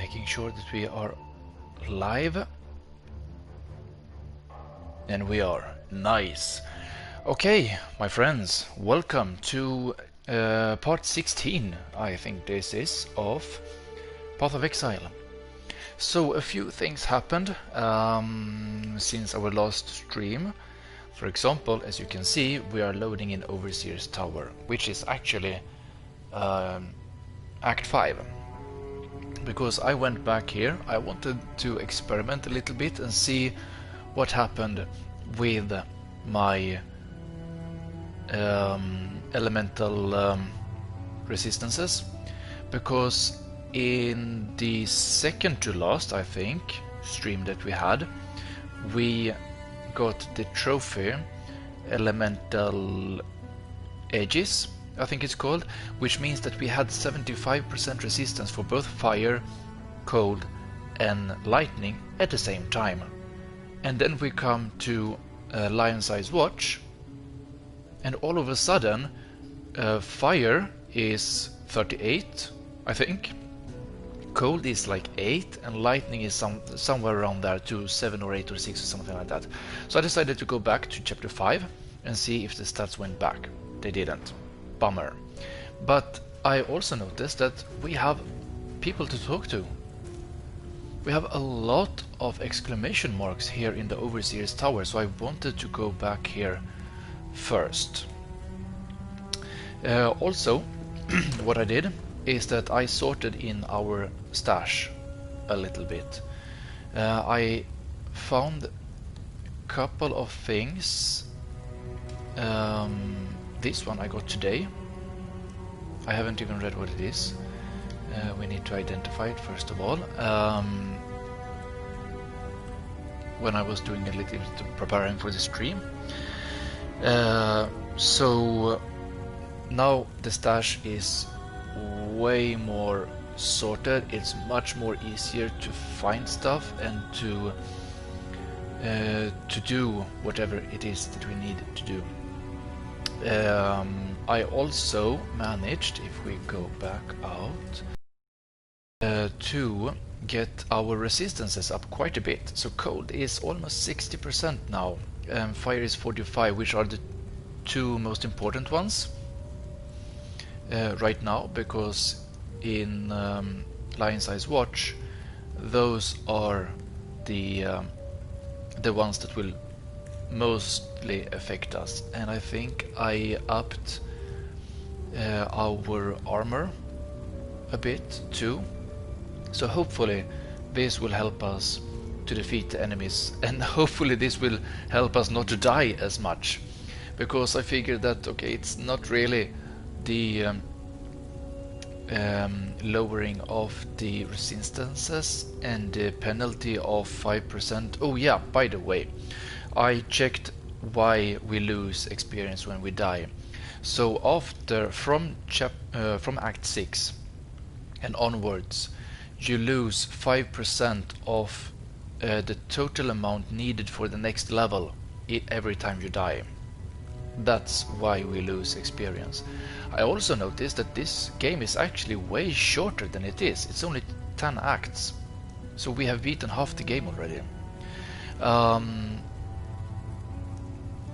making sure that we are live. And we are. Nice. Okay, my friends, welcome to part 16, I think this is, of Path of Exile. So a few things happened since our last stream. For example, as you can see, we are loading in Overseer's Tower, which is actually Act 5. Because I went back here, I wanted to experiment a little bit and see what happened with my elemental resistances. Because in the second to last, I think, stream that we had, we got the trophy Elemental Edges, I think it's called, which means that we had 75% resistance for both fire, cold and lightning at the same time. And then we come to Lion's Eyes Watch, and all of a sudden fire is 38, I think, cold is like 8, and lightning is somewhere around there to 7 or 8 or 6 or something like that. So I decided to go back to chapter 5 and see if the stats went back. They didn't. Bummer. But I also noticed that we have people to talk to. We have a lot of exclamation marks here in the Overseer's Tower, so I wanted to go back here first. Also, what I did is that I sorted in our stash a little bit. I found a couple of things. This one I got today. I haven't even read what it is. We need to identify it first of all. When I was doing a little bit of preparing for the stream. So now the stash is way more sorted. It's much more easier to find stuff and to do whatever it is that we need to do. I also managed, if we go back out, to get our resistances up quite a bit. So cold is almost 60% now, fire is 45, which are the two most important ones right now, because in Lion's Eyes Watch, those are the ones that will mostly affect us. And I think I upped our armor a bit too, so hopefully this will help us to defeat the enemies, and hopefully this will help us not to die as much, because I figured that okay, it's not really the lowering of the resistances and the penalty of 5%. Oh yeah, by the way, I checked why we lose experience when we die. So after from Act 6 and onwards, you lose 5% of the total amount needed for the next level every time you die. That's why we lose experience. I also noticed that this game is actually way shorter than it is. It's only 10 acts. So we have beaten half the game already.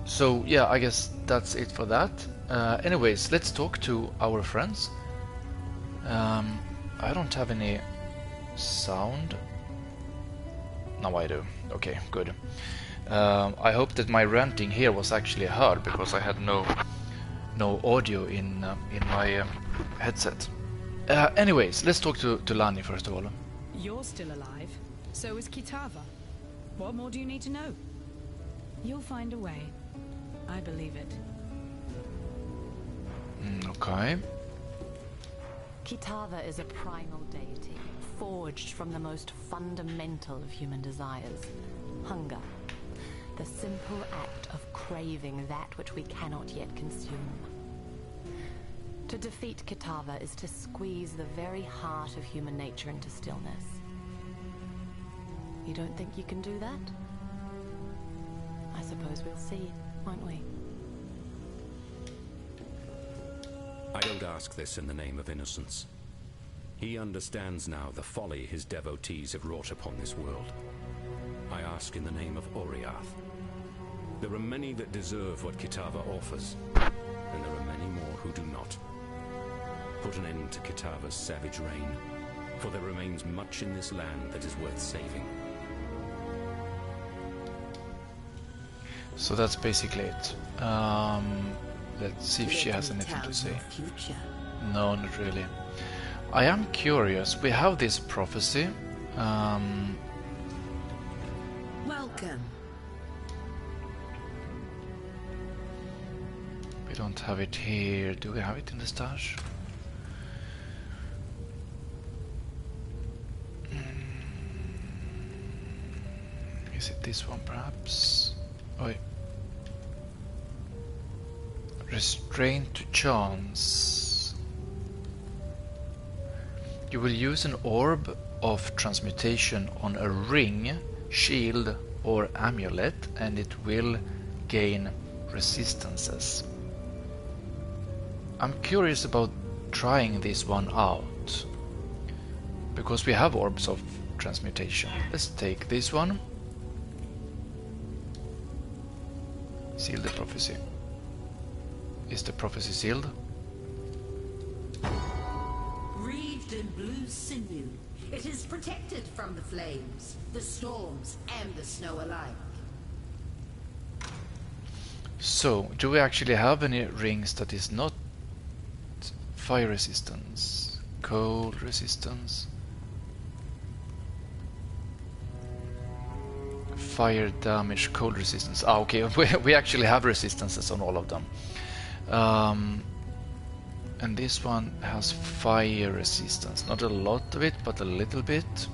So yeah, I guess that's it for that. Anyways, let's talk to our friends. I don't have any sound. Now I do. Okay, good. I hope that my ranting here was actually heard, because I had no audio in my headset. Anyways, let's talk to Lani first of all. You're still alive. So is Kitava. What more do you need to know? You'll find a way. I believe it. Okay. Kitava is a primal deity, forged from the most fundamental of human desires, hunger. The simple act of craving that which we cannot yet consume. To defeat Kitava is to squeeze the very heart of human nature into stillness. You don't think you can do that? I suppose we'll see, won't we? I don't ask this in the name of innocence. He understands now the folly his devotees have wrought upon this world. I ask in the name of Oriath. There are many that deserve what Kitava offers, and there are many more who do not. Put an end to Kitava's savage reign, for there remains much in this land that is worth saving. So that's basically it. Let's see if she has anything to say. No, not really. I am curious. We have this prophecy. Welcome. We don't have it here. Do we have it in the stash? Is it this one perhaps? Oi. Restraint to chance. You will use an orb of transmutation on a ring, shield or amulet and it will gain resistances. I'm curious about trying this one out because we have orbs of transmutation. Let's take this one. Seal the prophecy. Is the prophecy sealed? Wreathed in blue sinew, it is protected from the flames, the storms, and the snow alike. So, do we actually have any rings that is not fire resistance, cold resistance, fire damage, cold resistance? Ah, okay, we actually have resistances on all of them. And this one has fire resistance. Not a lot of it, but a little bit.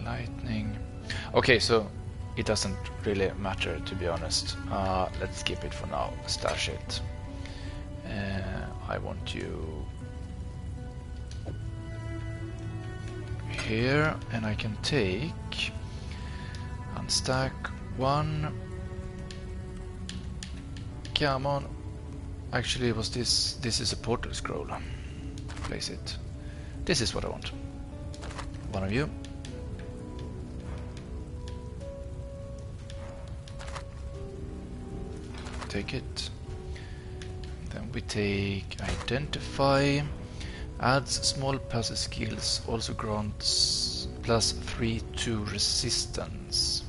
Lightning. Okay, so it doesn't really matter, to be honest. Let's skip it for now. Stash it. I want you here, and I can take unstack one. Come on. Actually, was this is a portal scroll. Place it. This is what I want. One of you. Take it. Then we take identify. Adds small passive skills. Also grants +3 to resistance.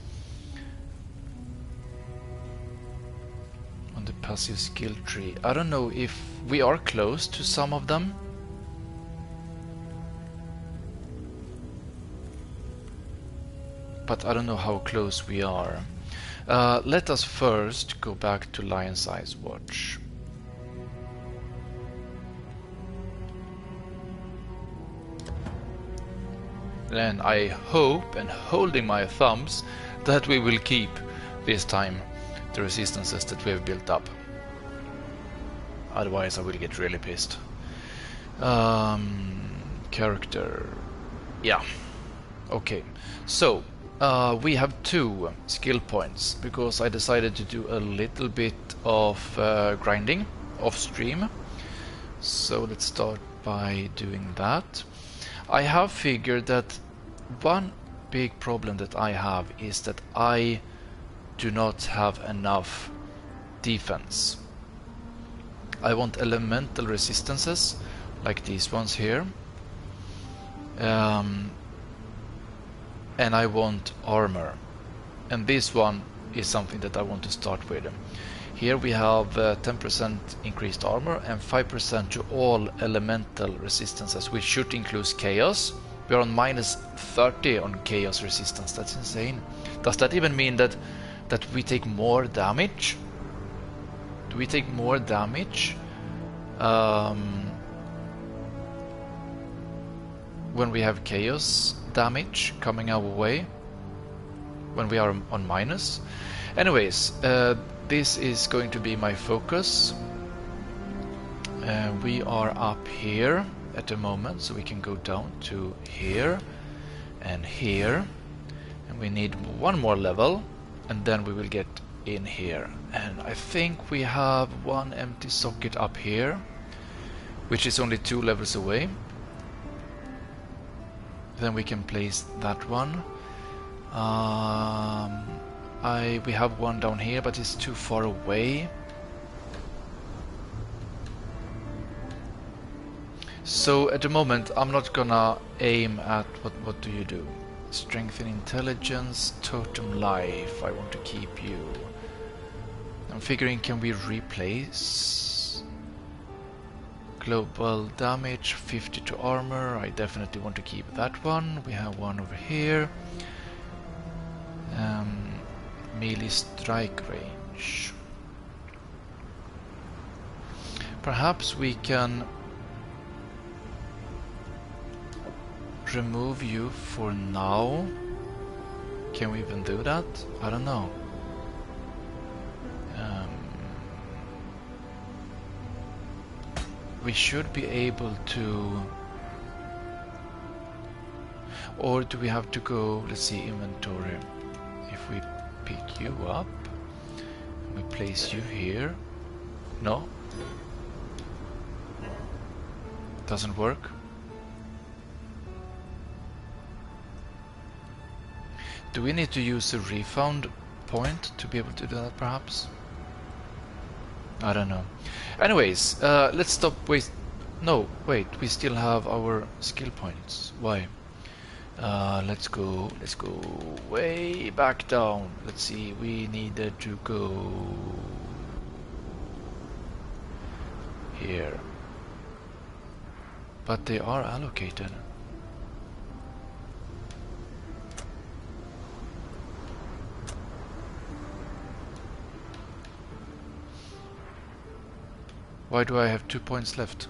On the passive skill tree. I don't know if we are close to some of them. But I don't know how close we are. Let us first go back to Lion's Eyes Watch. And I hope, and holding my thumbs, that we will keep this time the resistances that we have built up. Otherwise I will get really pissed. Character. Yeah. Okay. So we have 2 skill points because I decided to do a little bit of grinding off stream. So let's start by doing that. I have figured that one big problem that I have is that I do not have enough defense. I want elemental resistances like these ones here. And I want armor. And this one is something that I want to start with. Here we have 10% increased armor and 5% to all elemental resistances, which should include chaos. We are on -30 on chaos resistance. That's insane. Does that even mean that we take more damage? Do we take more damage when we have chaos damage coming our way? When we are on minus? Anyways, this is going to be my focus. We are up here at the moment, so we can go down to here and here. And we need one more level, and then we will get in here. And I think we have one empty socket up here. which is only 2 levels away. Then we can place that one. We have one down here, but it's too far away. So at the moment, I'm not gonna aim at what do you do? Strengthen intelligence, totem life. I want to keep you. I'm figuring, can we replace global damage 50 to armor? I definitely want to keep that one. We have one over here. Melee strike range. Perhaps we can remove you for now. Can we even do that? I don't know. We should be able to, or do we have to go, let's see, inventory. If we pick you up, we place you here. No? Doesn't work. Do we need to use a refound point to be able to do that, perhaps? I don't know. Anyways, let's stop waste. No, wait, we still have our skill points. Why? Let's go way back down. Let's see, we needed to go here. But they are allocated. Why do I have 2 points left?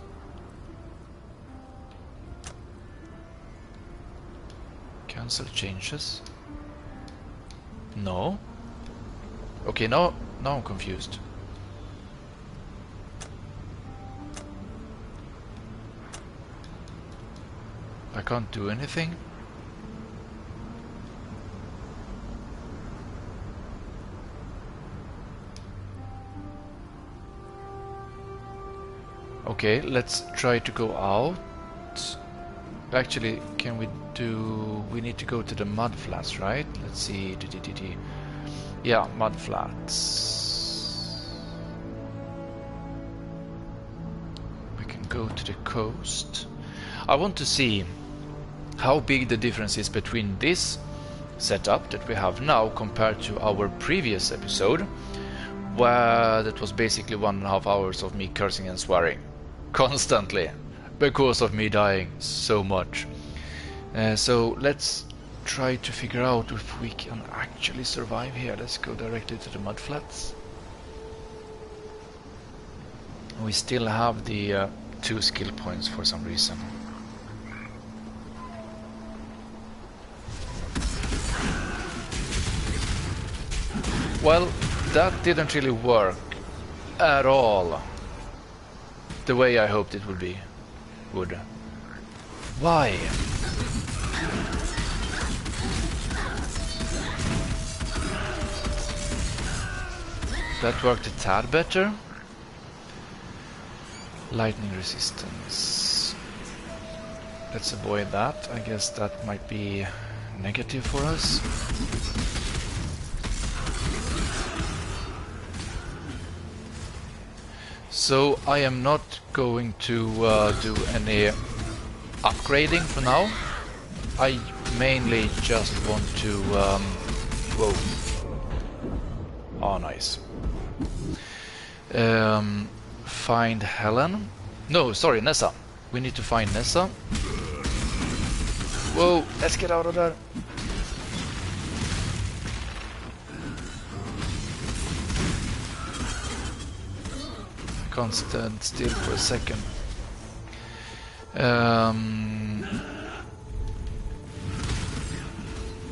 Cancel changes? No? Okay, now I'm confused. I can't do anything? Okay, let's try to go out. Actually, can we do... We need to go to the mud flats, right? Let's see... Yeah, mud flats. We can go to the coast. I want to see how big the difference is between this setup that we have now compared to our previous episode, where that was basically 1.5 hours of me cursing and swearing constantly because of me dying so much. So let's try to figure out if we can actually survive here. Let's go directly to the mud flats. We still have the 2 skill points for some reason. Well, that didn't really work at all the way I hoped it would. Why? That worked a tad better. Lightning resistance. Let's avoid that. I guess that might be negative for us. So I am not going to do any upgrading for now. I mainly just want to... whoa. Oh, nice. Find Helen. No, sorry, Nessa. We need to find Nessa. Whoa, let's get out of there. Can't stand still for a second.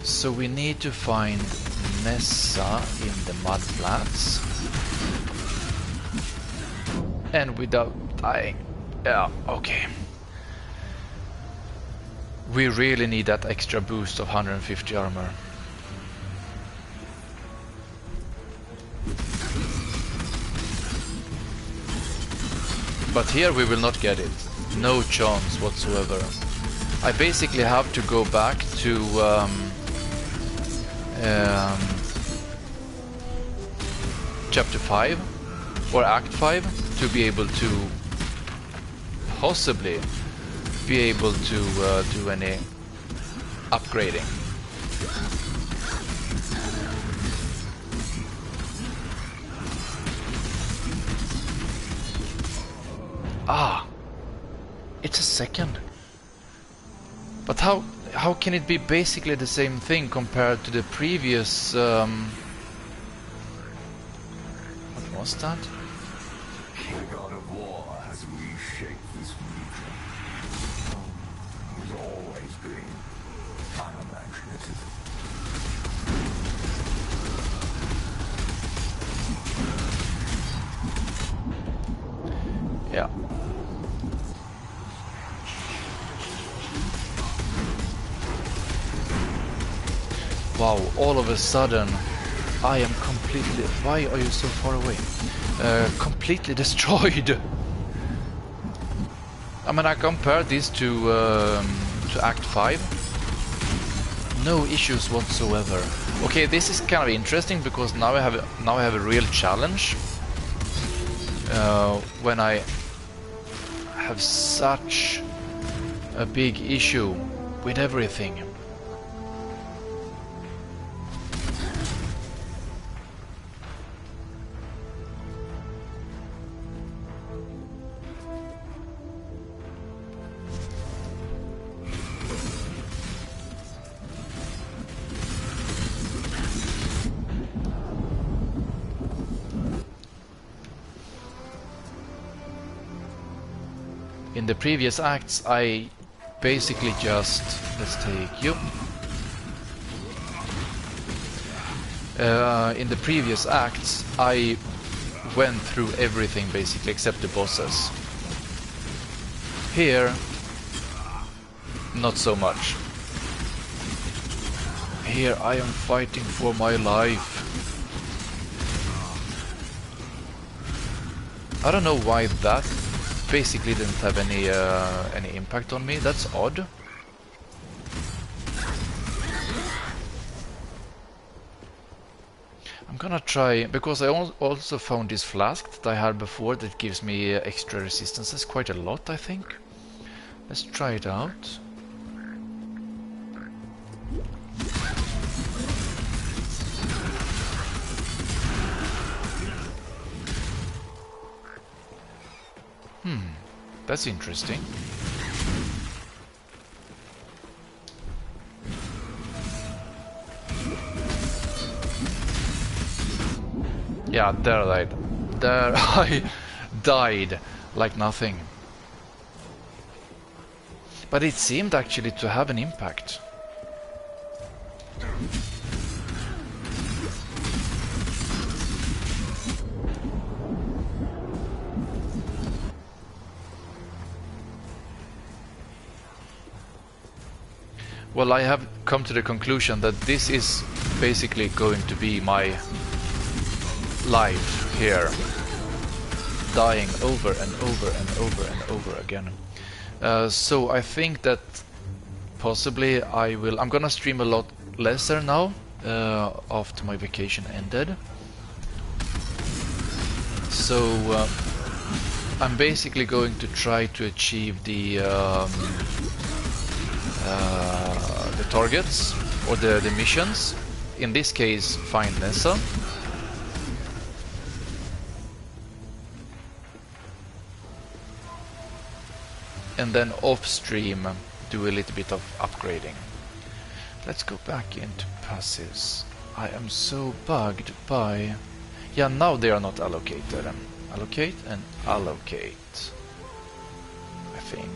So we need to find Nessa in the mud flats, and without dying. Yeah, okay. We really need that extra boost of 150 armor. But here we will not get it. No chance whatsoever. I basically have to go back to chapter 5 or act 5 to be able to possibly be able to do any upgrading. Ah, it's a second. But how can it be basically the same thing compared to the previous? What was that? The god of war has reshaped this region. He's always been unimaginative. Yeah. Wow, all of a sudden I am completely... Why are you so far away? Completely destroyed. I mean, I compared this to Act 5. No issues whatsoever. Okay, this is kind of interesting because now I have a real challenge. When I have such a big issue with everything. In the previous acts, I basically just... Let's take you. In the previous acts, I went through everything basically except the bosses. Here, not so much. Here I am fighting for my life. I don't know why that basically didn't have any impact on me. That's odd. I'm gonna try, because I also found this flask that I had before that gives me extra resistances, quite a lot I think. Let's try it out. That's interesting. Yeah, there I died. There I died like nothing. But it seemed actually to have an impact. Well, I have come to the conclusion that this is basically going to be my life here. Dying over and over and over and over again. So I think that possibly I'm gonna stream a lot lesser now after my vacation ended. So I'm basically going to try to achieve the targets or the missions. In this case, find Nessa. And then off stream do a little bit of upgrading. Let's go back into passives. I am so bugged by... Yeah, now they are not allocated. Allocate and allocate, I think.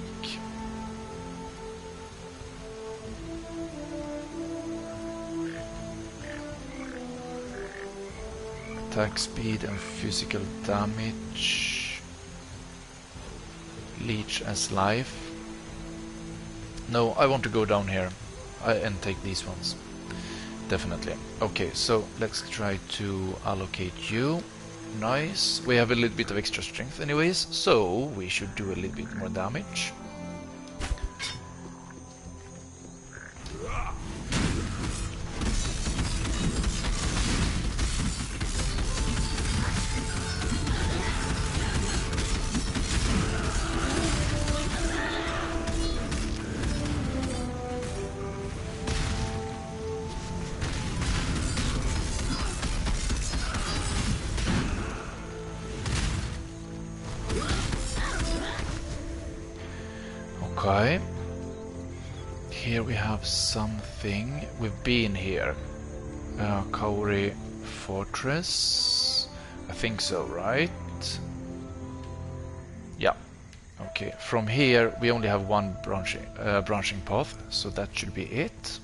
Attack speed and physical damage. Leech as life. No, I want to go down here and take these ones. Definitely. Okay, so let's try to allocate you. Nice. We have a little bit of extra strength anyways, so we should do a little bit more damage. Okay. Here we have something. We've been here. Kauri Fortress. I think so, right? Yeah. Okay. From here we only have one branching path, so that should be it.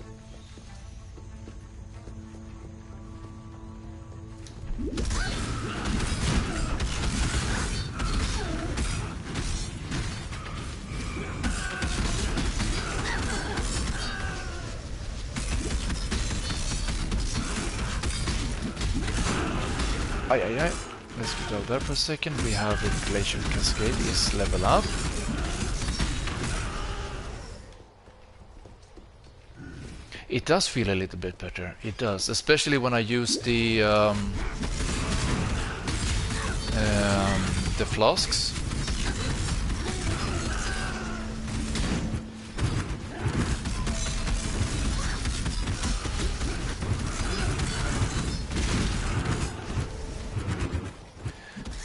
Aye. Let's get out there for a second. We have a Glacial Cascade is level up. It does feel a little bit better. It does, especially when I use the flasks.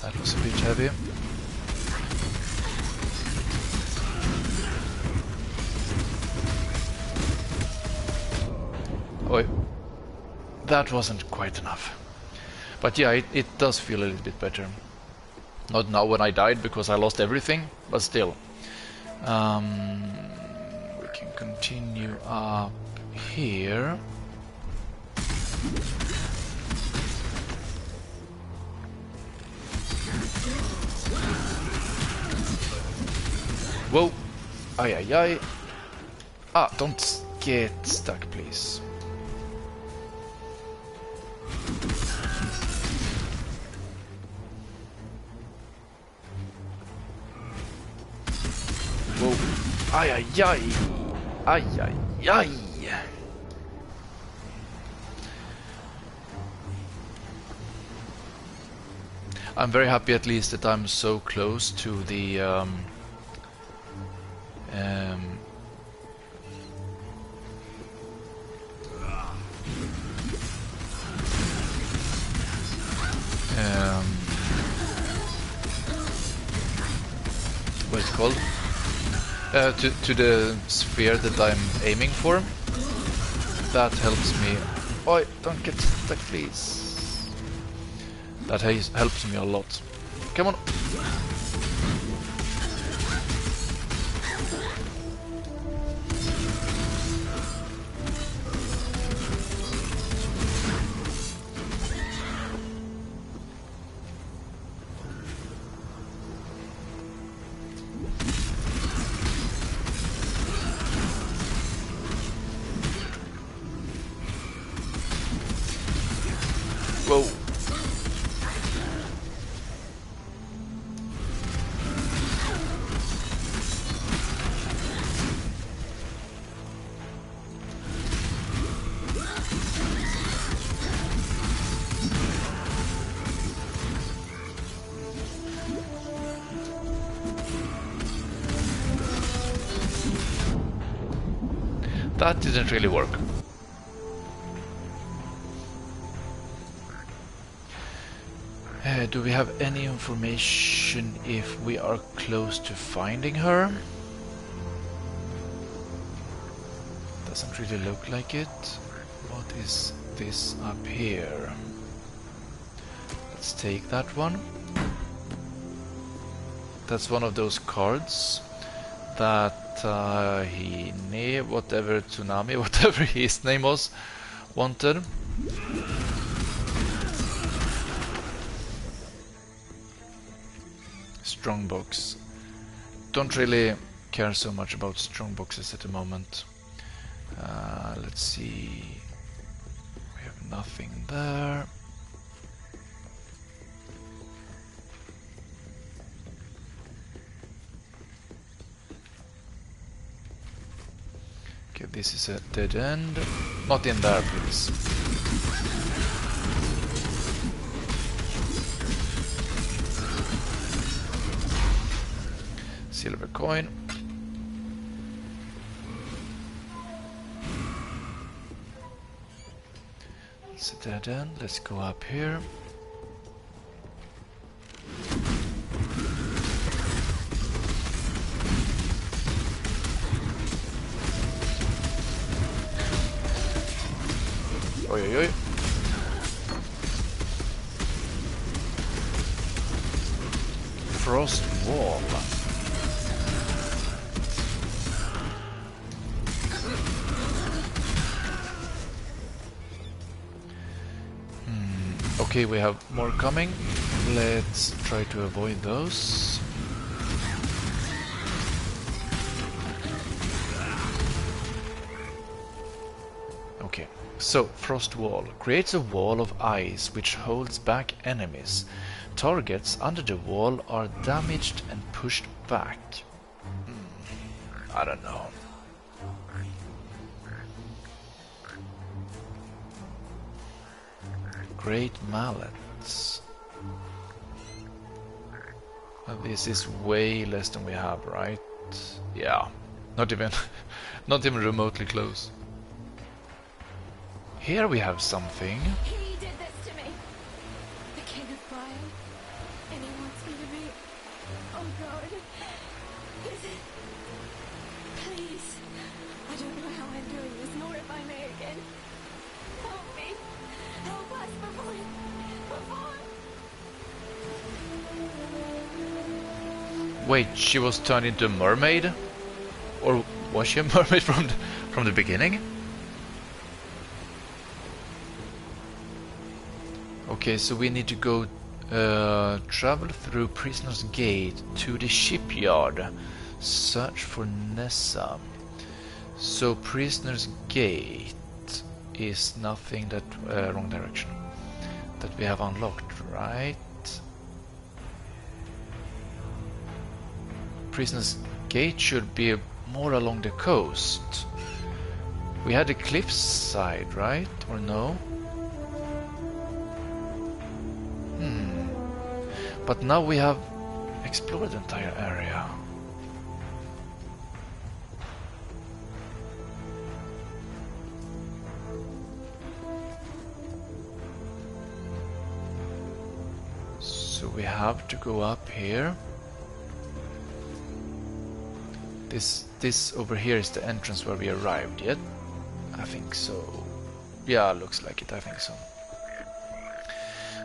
That was a bit heavy. Oh, that wasn't quite enough. But yeah, it does feel a little bit better. Not now when I died because I lost everything, but still. We can continue up here. Whoa! Aye. Ah, don't get stuck, please. Whoa! Aye. I'm very happy at least that I'm so close to the what's it called? To the sphere that I'm aiming for. That helps me. Oh, don't get stuck, please. That helps me a lot. Come on. Whoa. That didn't really work. Do we have any information if we are close to finding her? Doesn't really look like it. What is this up here? Let's take that one. That's one of those cards that whatever Tsunami, whatever his name was, wanted. Strongbox. Don't really care so much about strongboxes at the moment. Let's see. We have nothing there. Okay, this is a dead end. Not in there, please. Silver coin. It's a dead end. Let's go up here. Oi, oi, oi. Frost wall. Okay, we have more coming. Let's try to avoid those. Okay, so Frost Wall creates a wall of ice which holds back enemies. Targets under the wall are damaged and pushed back. I don't know. Great mallets. Well, this is way less than we have, right? Yeah, not even remotely close. Here we have something. He did this to me. The King of Brine. And he wants me to be... Oh God. Please. I don't know how I'm doing this, nor if I may again. Help me. Help us before... Wait, she was turned into a mermaid? Or was she a mermaid from the beginning? Okay, so we need to go travel through Prisoner's Gate to the shipyard. Search for Nessa. So Prisoner's Gate is nothing that wrong direction that we have unlocked, right? Prisoner's Gate should be more along the coast. We had the cliffside, right? Or no? But now we have explored the entire area. So we have to go up here. This over here is the entrance where we arrived, yet? I think so. Yeah, looks like it, I think so.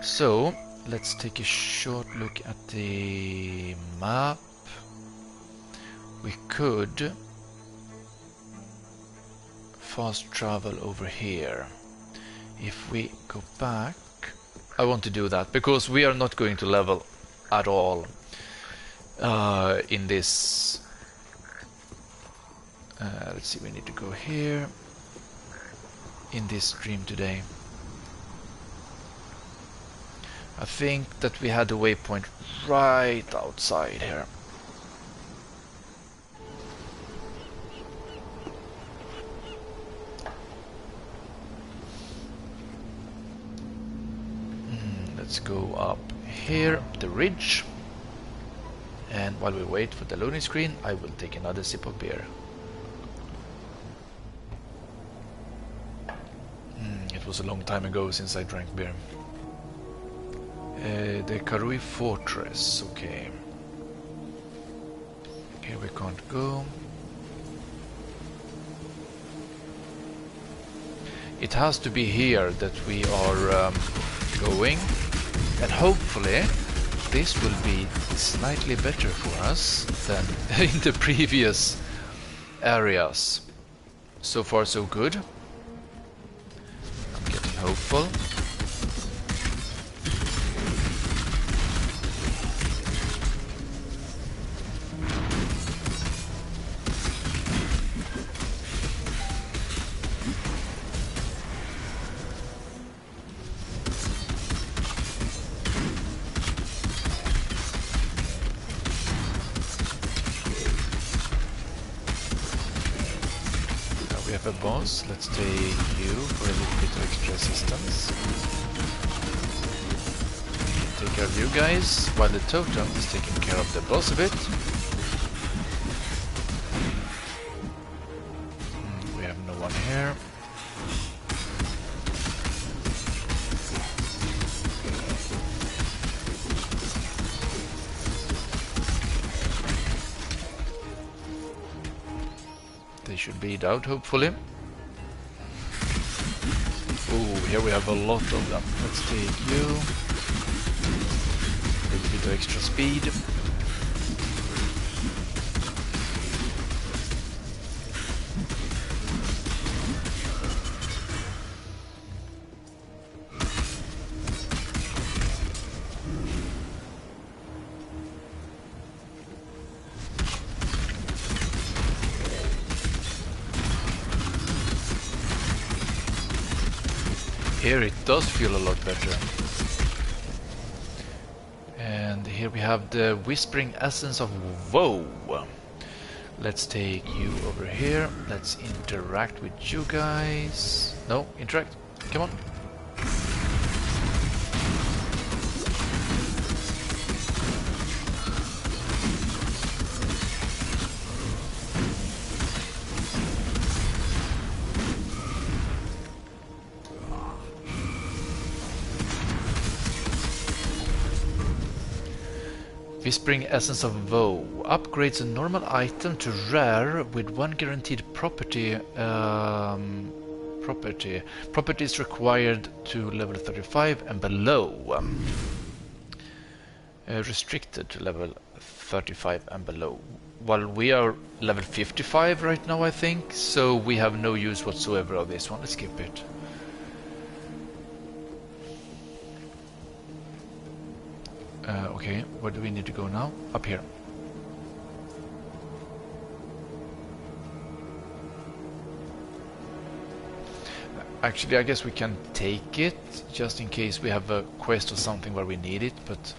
So, let's take a short look at the map. We could fast travel over here. If we go back, I want to do that because we are not going to level at all in this. Let's see, we need to go here in this stream today. I think that we had a waypoint right outside here. Let's go up here, the ridge. And while we wait for the loading screen, I will take another sip of beer. It was a long time ago since I drank beer. The Karui Fortress, okay. Here we can't go. It has to be here that we are going, and hopefully this will be slightly better for us than in the previous areas. So far so good. I'm getting hopeful. a boss. Let's take you for a little bit of extra assistance. Take care of you guys, while the totem is taking care of the boss a bit. We have no one here. They should bleed out, hopefully. Oh, here we have a lot of them. Let's take you. A little bit of extra speed. Here it does feel a lot better. And here we have the Whispering Essence of Woe. Let's take you over here. Let's interact with you guys. No, interact. Come on. Whispering Essence of Woe upgrades a normal item to rare with one guaranteed property. Properties required to level 35 and below. Restricted to level 35 and below. While we are level 55 right now, I think, so we have no use whatsoever of this one. Let's skip it. Okay, where do we need to go now? Up here. Actually, I guess we can take it, just in case we have a quest or something where we need it, but...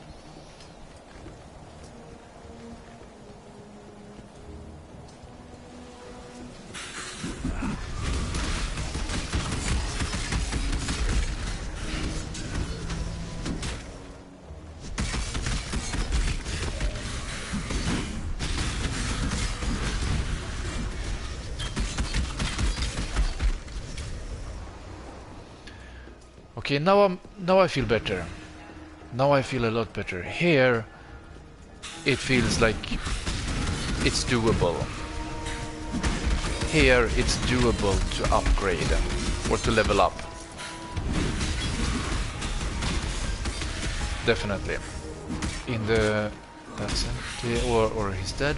Okay, now I feel better. Now I feel a lot better. Here, it feels like it's doable. Here, it's doable to upgrade or to level up. Definitely. In the that's empty, or he's dead.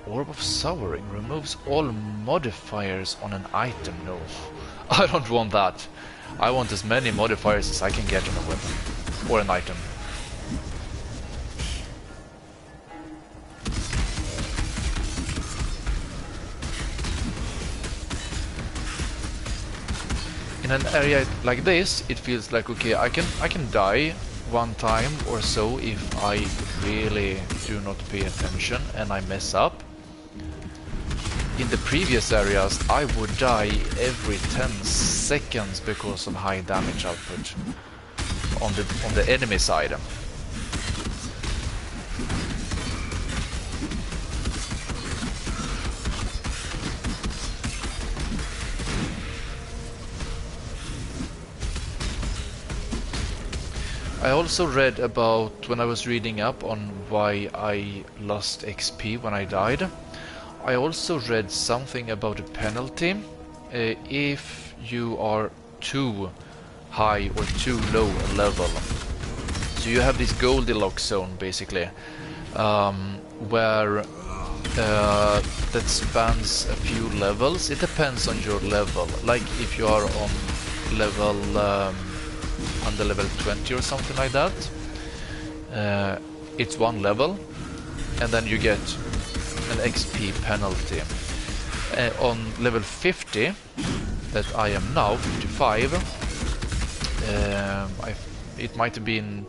Orb of Souring removes all modifiers on an item. No. I don't want that. I want as many modifiers as I can get on a weapon or an item. In an area like this, it feels like okay, I can die one time or so if I really do not pay attention and I mess up. In the previous areas, I would die every 10 seconds because of high damage output on the enemy side. I also read about, when I was reading up on why I lost XP when I died, I also read something about a penalty if you are too high or too low a level. So you have this Goldilocks zone basically, where that spans a few levels. It depends on your level. Like if you are on level under level 20 or something like that, it's one level, and then you get an XP penalty. On level 50, that I am now, 55, it might have been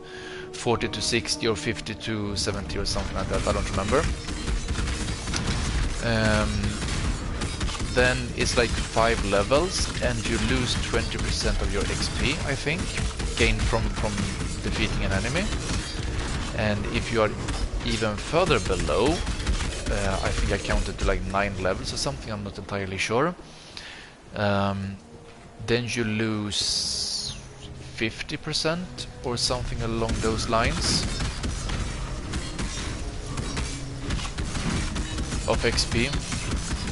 40 to 60 or 50 to 70 or something like that, I don't remember. then it's like 5 levels, and you lose 20% of your XP, I think, gained from defeating an enemy. And if you are even further below, I think I counted to like 9 levels or something, I'm not entirely sure, then you lose 50% or something along those lines of XP.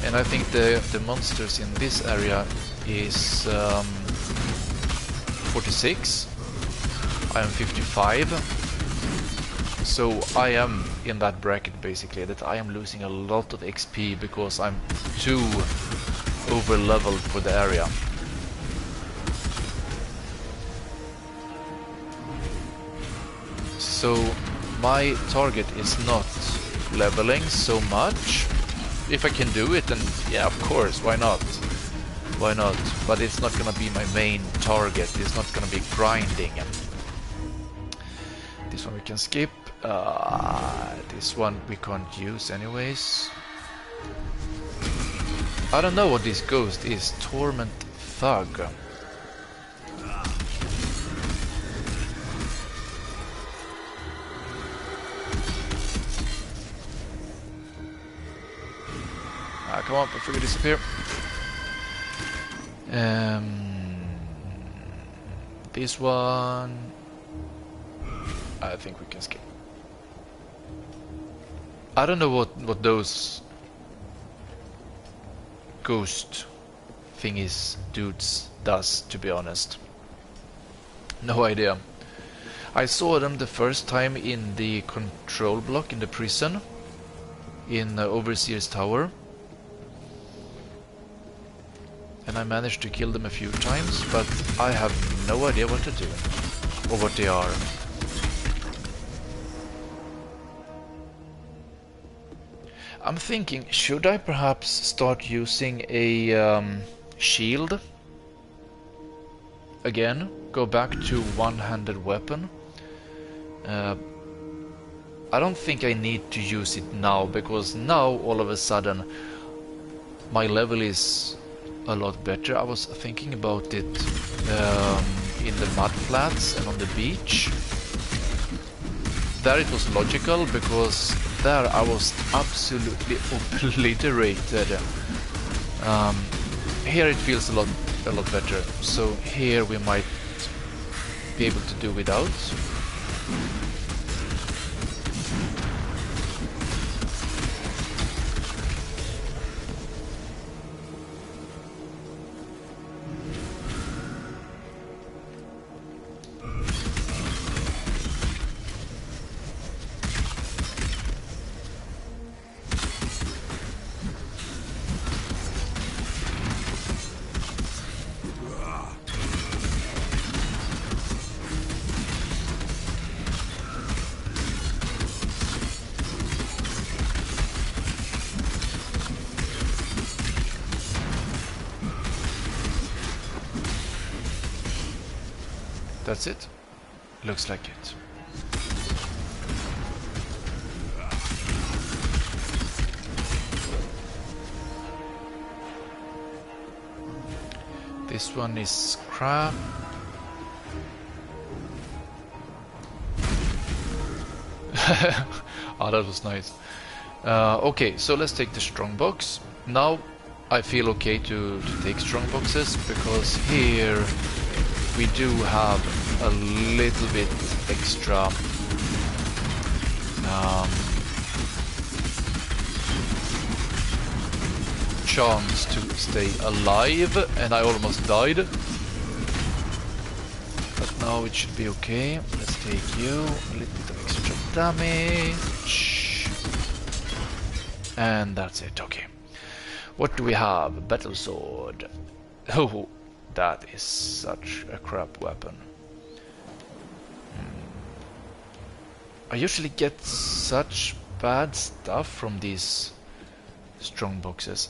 And I think the monsters in this area is 46. I am 55. So I am in that bracket basically, that I am losing a lot of XP because I'm too over leveled for the area. So my target is not leveling so much. If I can do it, then yeah, of course, why not? Why not? But it's not gonna be my main target. It's not gonna be grinding. This one we can skip. This one we can't use anyways. I don't know what this ghost is. Torment Thug. Come on, before you disappear. This one I think we can skip. I don't know what those ghost thingies dudes does, to be honest. No idea. I saw them the first time in the control block in the prison in Overseer's Tower, and I managed to kill them a few times, but I have no idea what to do or what they are. I'm thinking, should I perhaps start using a shield again? Go back to one-handed weapon? I don't think I need to use it now, because now all of a sudden my level is a lot better. I was thinking about it in the mud flats and on the beach. There it was logical, because there I was absolutely obliterated. Here it feels a lot better. So here we might be able to do without. That's it. Looks like it. This one is crap. Oh, that was nice. Okay, so let's take the strong box. Now I feel okay to take strong boxes, because here we do have a little bit extra chance to stay alive, and I almost died. But now it should be okay. Let's take you. A little bit of extra damage. And that's it, okay. What do we have? Battle sword. Oh, that is such a crap weapon. I usually get such bad stuff from these strong boxes.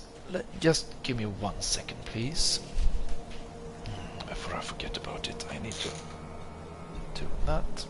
Just give me 1 second, please. Before I forget about it, I need to do that.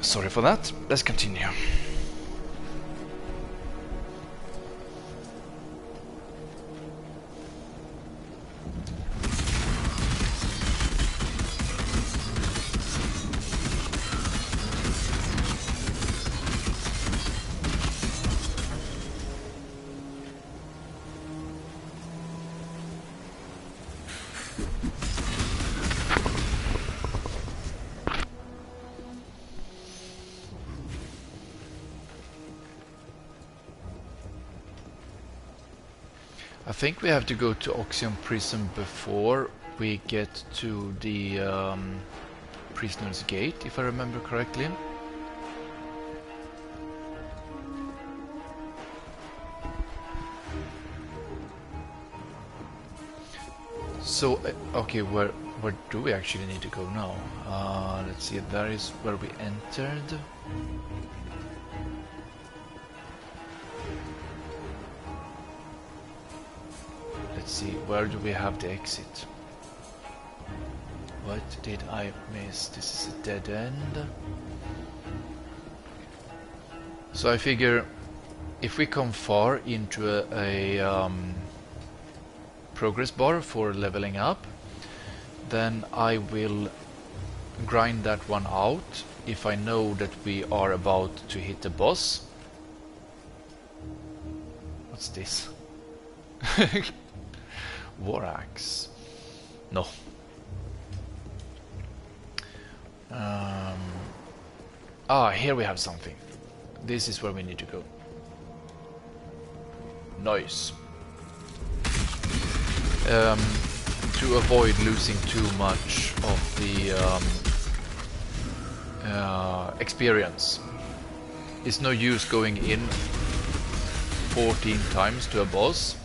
Sorry for that. Let's continue. I think we have to go to Oxium Prison before we get to the Prisoner's Gate, if I remember correctly. So, okay, where do we actually need to go now? Let's see, that is where we entered. Let's see, where do we have the exit? What did I miss? This is a dead end. So I figure if we come far into a progress bar for leveling up, then I will grind that one out if I know that we are about to hit the boss. What's this? War axe. No. Here we have something. This is where we need to go. Nice. To avoid losing too much of the experience. It's no use going in 14 times to a boss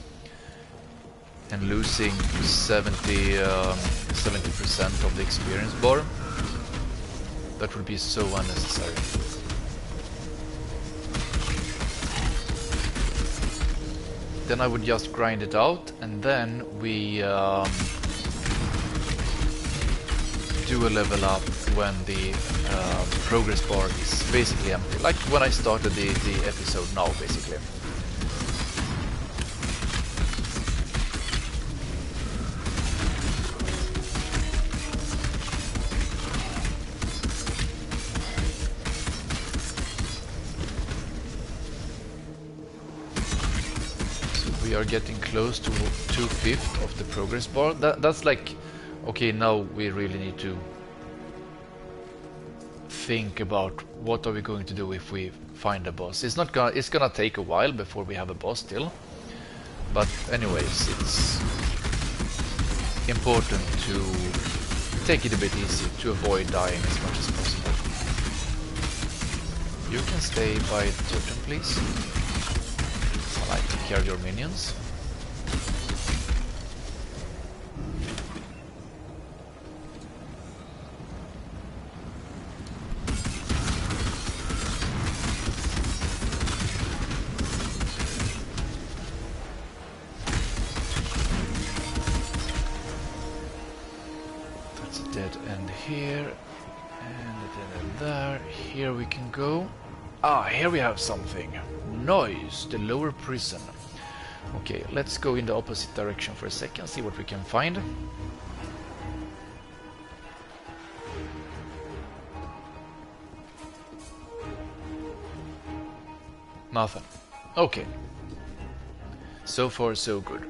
and losing 70% of the experience bar. That would be so unnecessary. Then I would just grind it out, and then we do a level up when the progress bar is basically empty, like when I started the episode now, basically. We are getting close to 2/5 of the progress bar. That's like, okay, now we really need to think about what are we going to do if we find a boss. It's gonna take a while before we have a boss still, but anyways, it's important to take it a bit easy to avoid dying as much as possible. You can stay by the totem, please. I take care of your minions. That's a dead end here, and a dead end there. Here we can go. Here we have something. Nice, the lower prison. Okay, let's go in the opposite direction for a second, see what we can find. Nothing. Okay. So far, so good.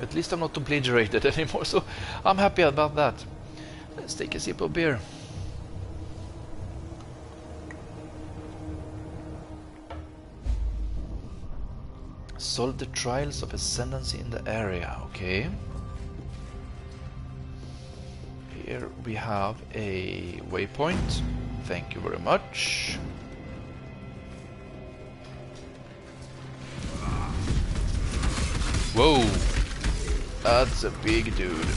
At least I'm not obliterated anymore, so I'm happy about that. Let's take a sip of beer. Solve the trials of ascendancy in the area, okay. Here we have a waypoint. Thank you very much. Whoa! That's a big dude.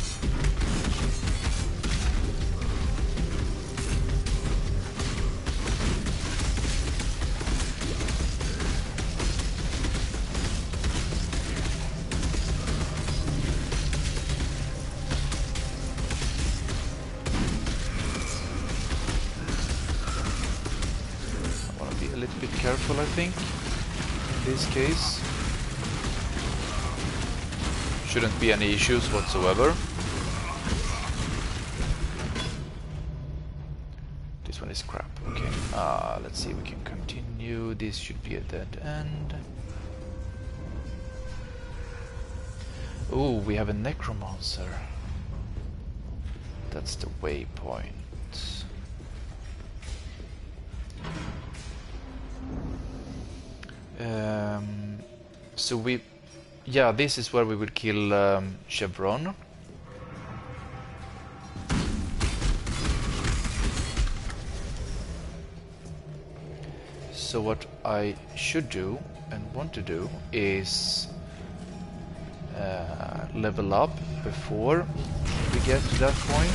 bit careful, I think, in this case. Shouldn't be any issues whatsoever. This one is crap. Okay, let's see if we can continue. This should be a dead end. Oh, we have a necromancer. That's the waypoint. So yeah, this is where we would kill Chevron. So what I should do and want to do is level up before we get to that point.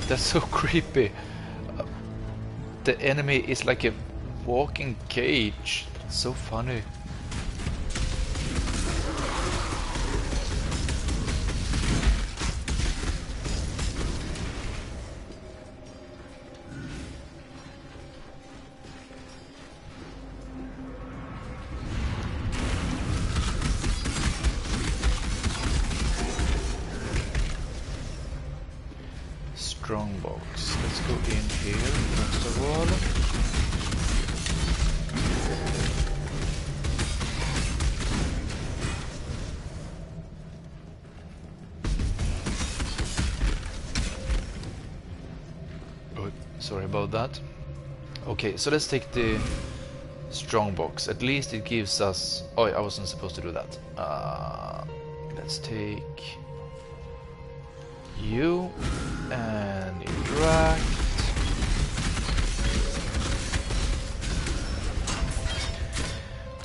That's so creepy. The enemy is like a walking cage. It's so funny. Strongbox. Let's go in here first of all. Oh, sorry about that. Okay, so let's take the strongbox. At least it gives us... Oh, I wasn't supposed to do that. Let's take you and interact.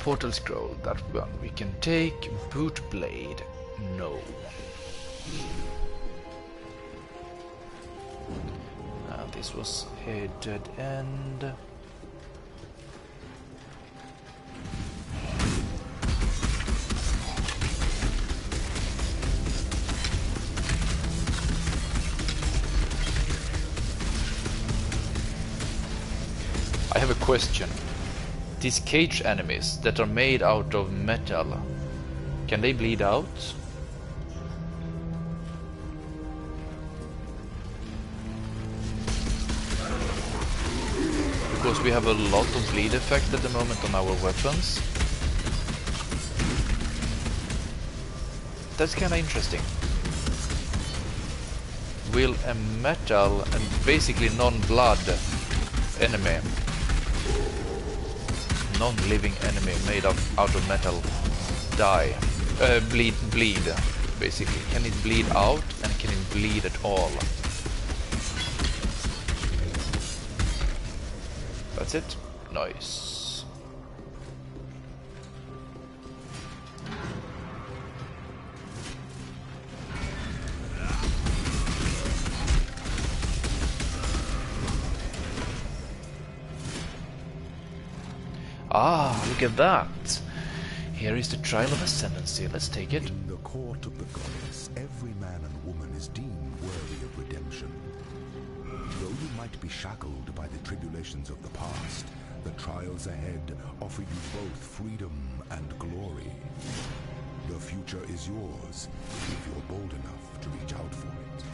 Portal scroll, that one we can take. Boot blade, no. This was a dead end. I have a question. These cage enemies that are made out of metal, can they bleed out? Because we have a lot of bleed effect at the moment on our weapons. That's kinda interesting. Will a metal and basically non-blood enemy, non-living enemy made out of metal die? Bleed, basically. Can it bleed out and can it bleed at all? That's it. Nice. Ah, look at that. Here is the Trial of Ascendancy. Let's take it. In the court of the goddess, every man and woman is deemed worthy of redemption. Though you might be shackled by the tribulations of the past, the trials ahead offer you both freedom and glory. The future is yours, if you're bold enough to reach out for it.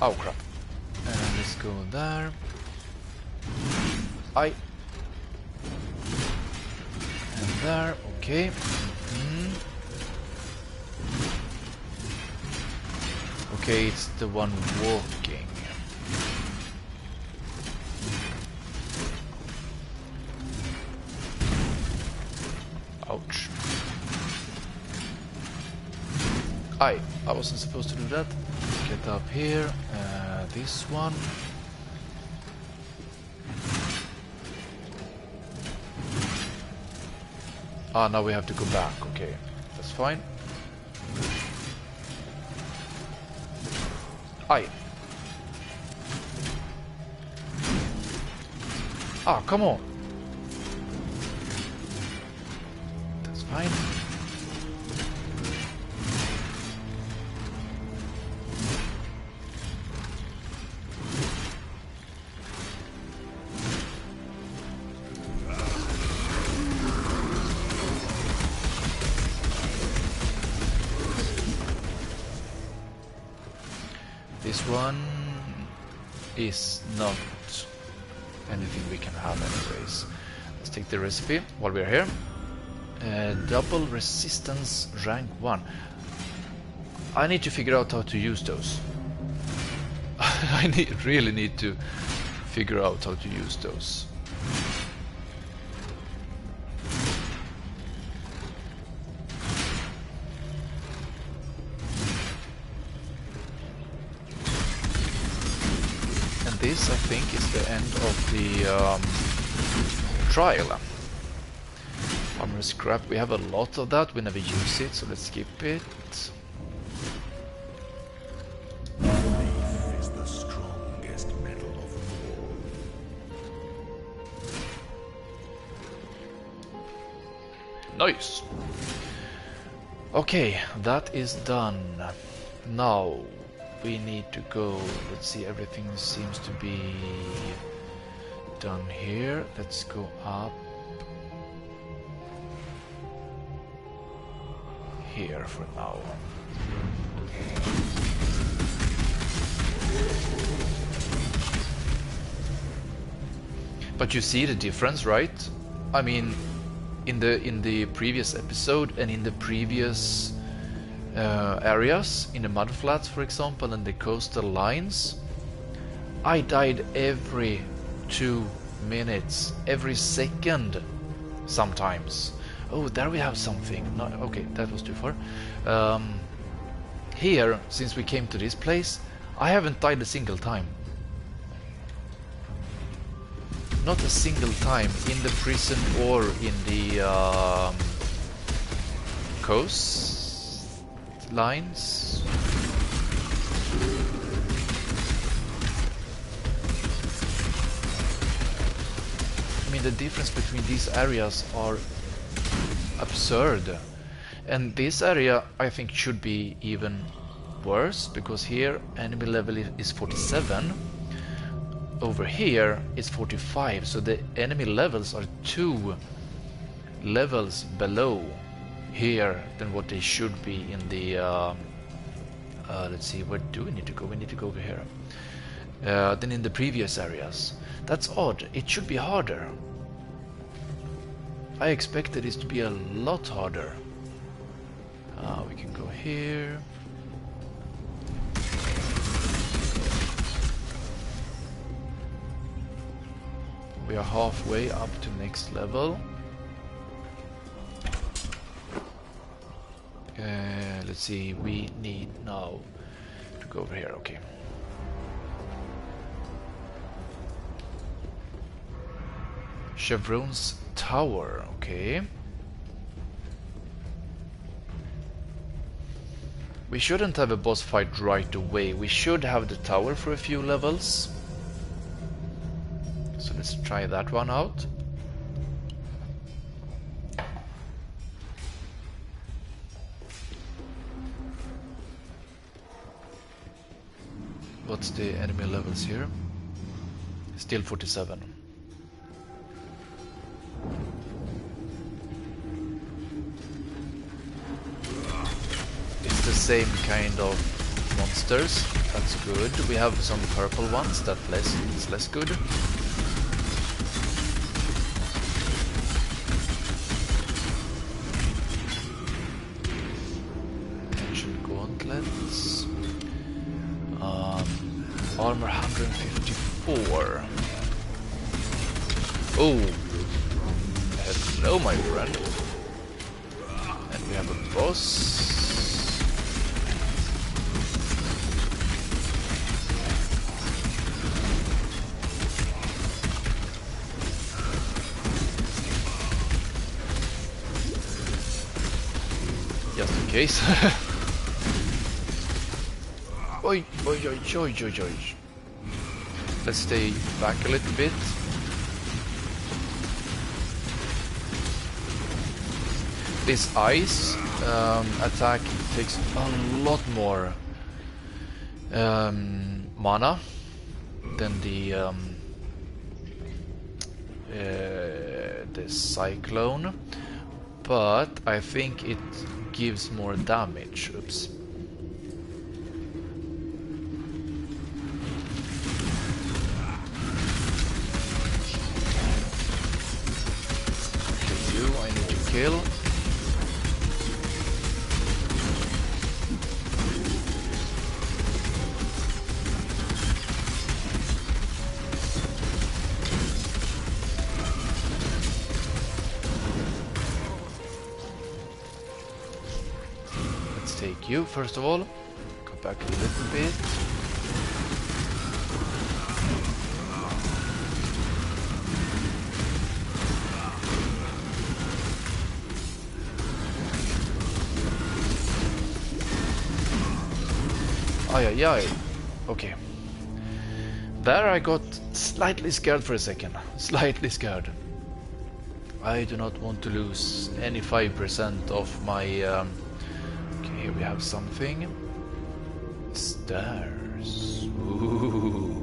Oh crap. Let's go there. And there, okay. Okay, it's the one walking. Ouch. I wasn't supposed to do that. get up here. This one. Ah, now we have to go back. Okay, that's fine. Aye. Ah, come on. That's fine. This one is not anything we can have anyways. Let's take the recipe while we're here. Double resistance rank 1. I need to figure out how to use those. I really need to figure out how to use those. This, I think, is the end of the trial. Armor scrap, we have a lot of that, we never use it, so let's skip it. Belief is the strongest metal of all. Nice! Okay, that is done. Now we need to go. Let's see, everything seems to be done here. Let's go up here for now. But you see the difference, right? I mean, in the previous episode and in the previous areas, in the mudflats for example, and the coastal lines, I died every 2 minutes, every second sometimes. Oh, there we have something. No, okay, that was too far. Here, since we came to this place, I haven't died a single time. Not a single time in the prison or in the coast lines. I mean, the difference between these areas are absurd, and this area I think should be even worse, because here enemy level is 47, over here it's 45, so the enemy levels are 2 levels below here than what they should be in the let's see, where do we need to go? We need to go over here. Than in the previous areas. That's odd. It should be harder. I expected this to be a lot harder. We can go here. We are halfway up to next level. Let's see, we need now to go over here, okay. Chevron's Tower, okay. We shouldn't have a boss fight right away. We should have the tower for a few levels. So let's try that one out. What's the enemy levels here? Still 47. It's the same kind of monsters. That's good. We have some purple ones. It's less good. Ancient gauntlets. Armor 154. Oh, hello, my friend. And we have a boss. just in case. Oi, oi, oi, oi, oi, oi. Let's stay back a little bit. This ice attack takes a lot more mana than the cyclone, but I think it gives more damage. Oops. Okay, you I need to kill. Take you first of all. Go back a little bit. Ay ay ay. Okay. There I got slightly scared for a second. Slightly scared. I do not want to lose any 5% of my here we have something. Stairs. Ooh.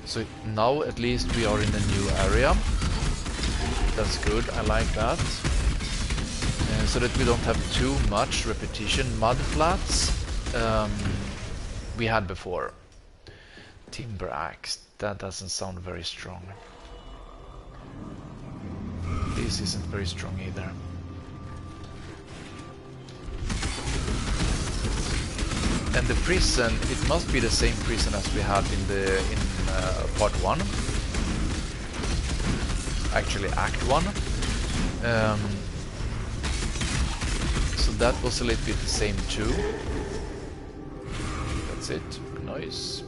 So now at least we are in a new area. That's good, I like that. So that we don't have too much repetition. Mud flats we had before. Timber axe, that doesn't sound very strong. This isn't very strong either. And the prison, it must be the same prison as we had in part 1. Actually act 1. So that was a little bit the same too. That's it. Nice.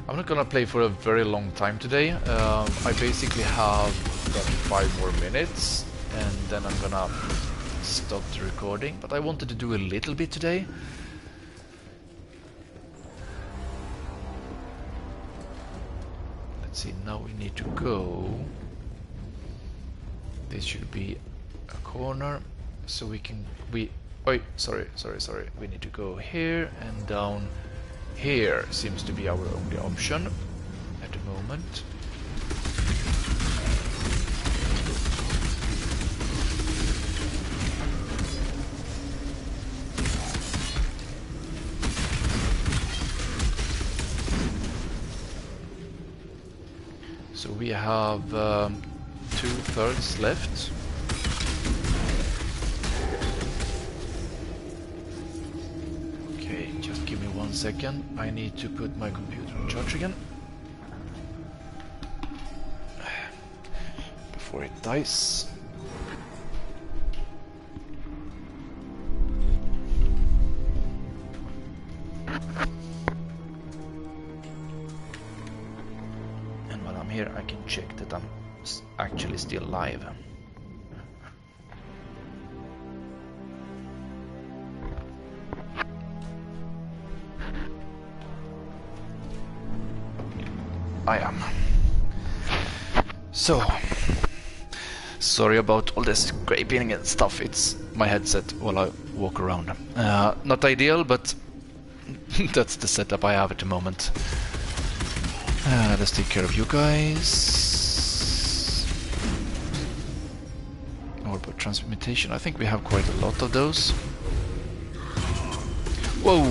I'm not gonna play for a very long time today. I basically have about 5 more minutes and then I'm gonna stop the recording. But I wanted to do a little bit today. Let's see, now we need to go. This should be a corner, so we can sorry. We need to go here and down here. Seems to be our only option at the moment. So we have 2/3 left. Okay, just give me 1 second. I need to put my computer on charge again before it dies. Here I can check that I'm actually still live. I am. So, sorry about all this scraping and stuff. It's my headset while I walk around. Not ideal, but that's the setup I have at the moment. Let's take care of you guys. Orbital transmutation. I think we have quite a lot of those. Whoa!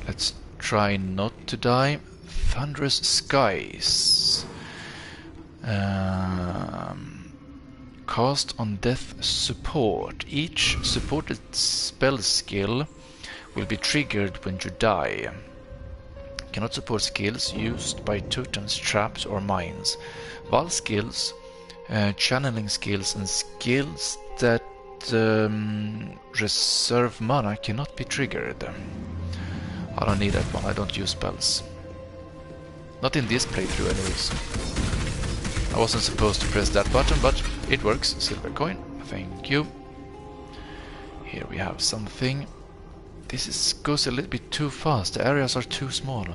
Let's try not to die. Thunderous skies. Cast on death support. Each supported spell skill will be triggered when you die. Cannot support skills used by totems, traps or mines. While skills, channeling skills and skills that reserve mana cannot be triggered. I don't need that one, I don't use spells. Not in this playthrough anyways. I wasn't supposed to press that button, but it works. Silver coin, thank you. Here we have something. This goes a little bit too fast, the areas are too small.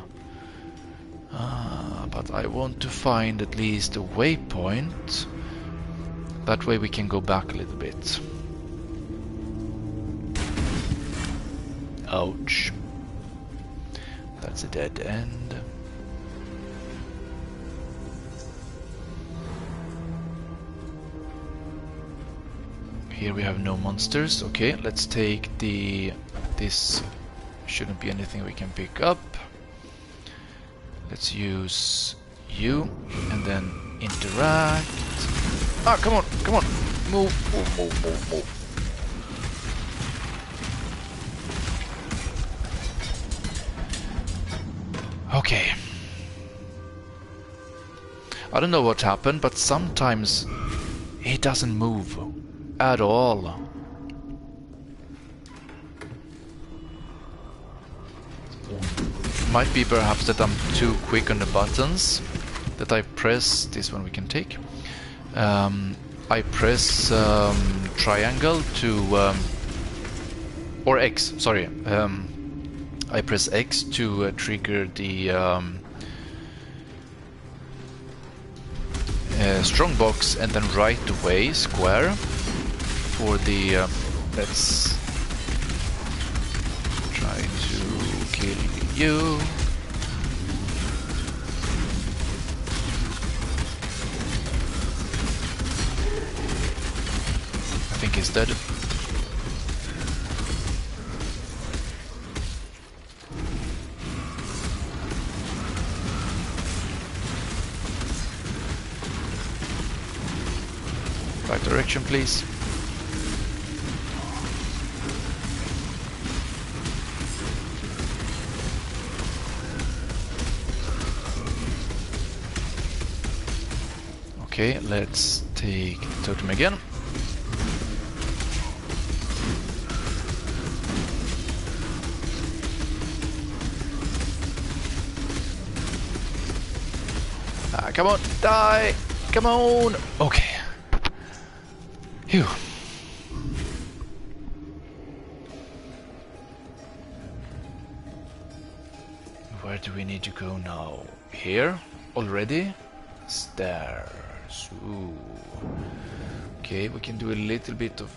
But I want to find at least a waypoint. That way we can go back a little bit. Ouch. That's a dead end. Here we have no monsters. Okay, let's take the... This shouldn't be anything we can pick up. Let's use you and then interact. Ah, come on, come on. Move, move, move, move, move. Okay. I don't know what happened, but sometimes he doesn't move at all. Might be perhaps that I'm too quick on the buttons, that I press, this one we can take. I press triangle to, or X, sorry. I press X to trigger the strong box, and then right away square for the let's try to kill you. I think he's dead. Right direction, please. Okay, let's take the totem again. Ah, come on, die! Come on! Okay. Phew. Where do we need to go now? Here? Already? Stairs. Ooh. Okay, we can do a little bit of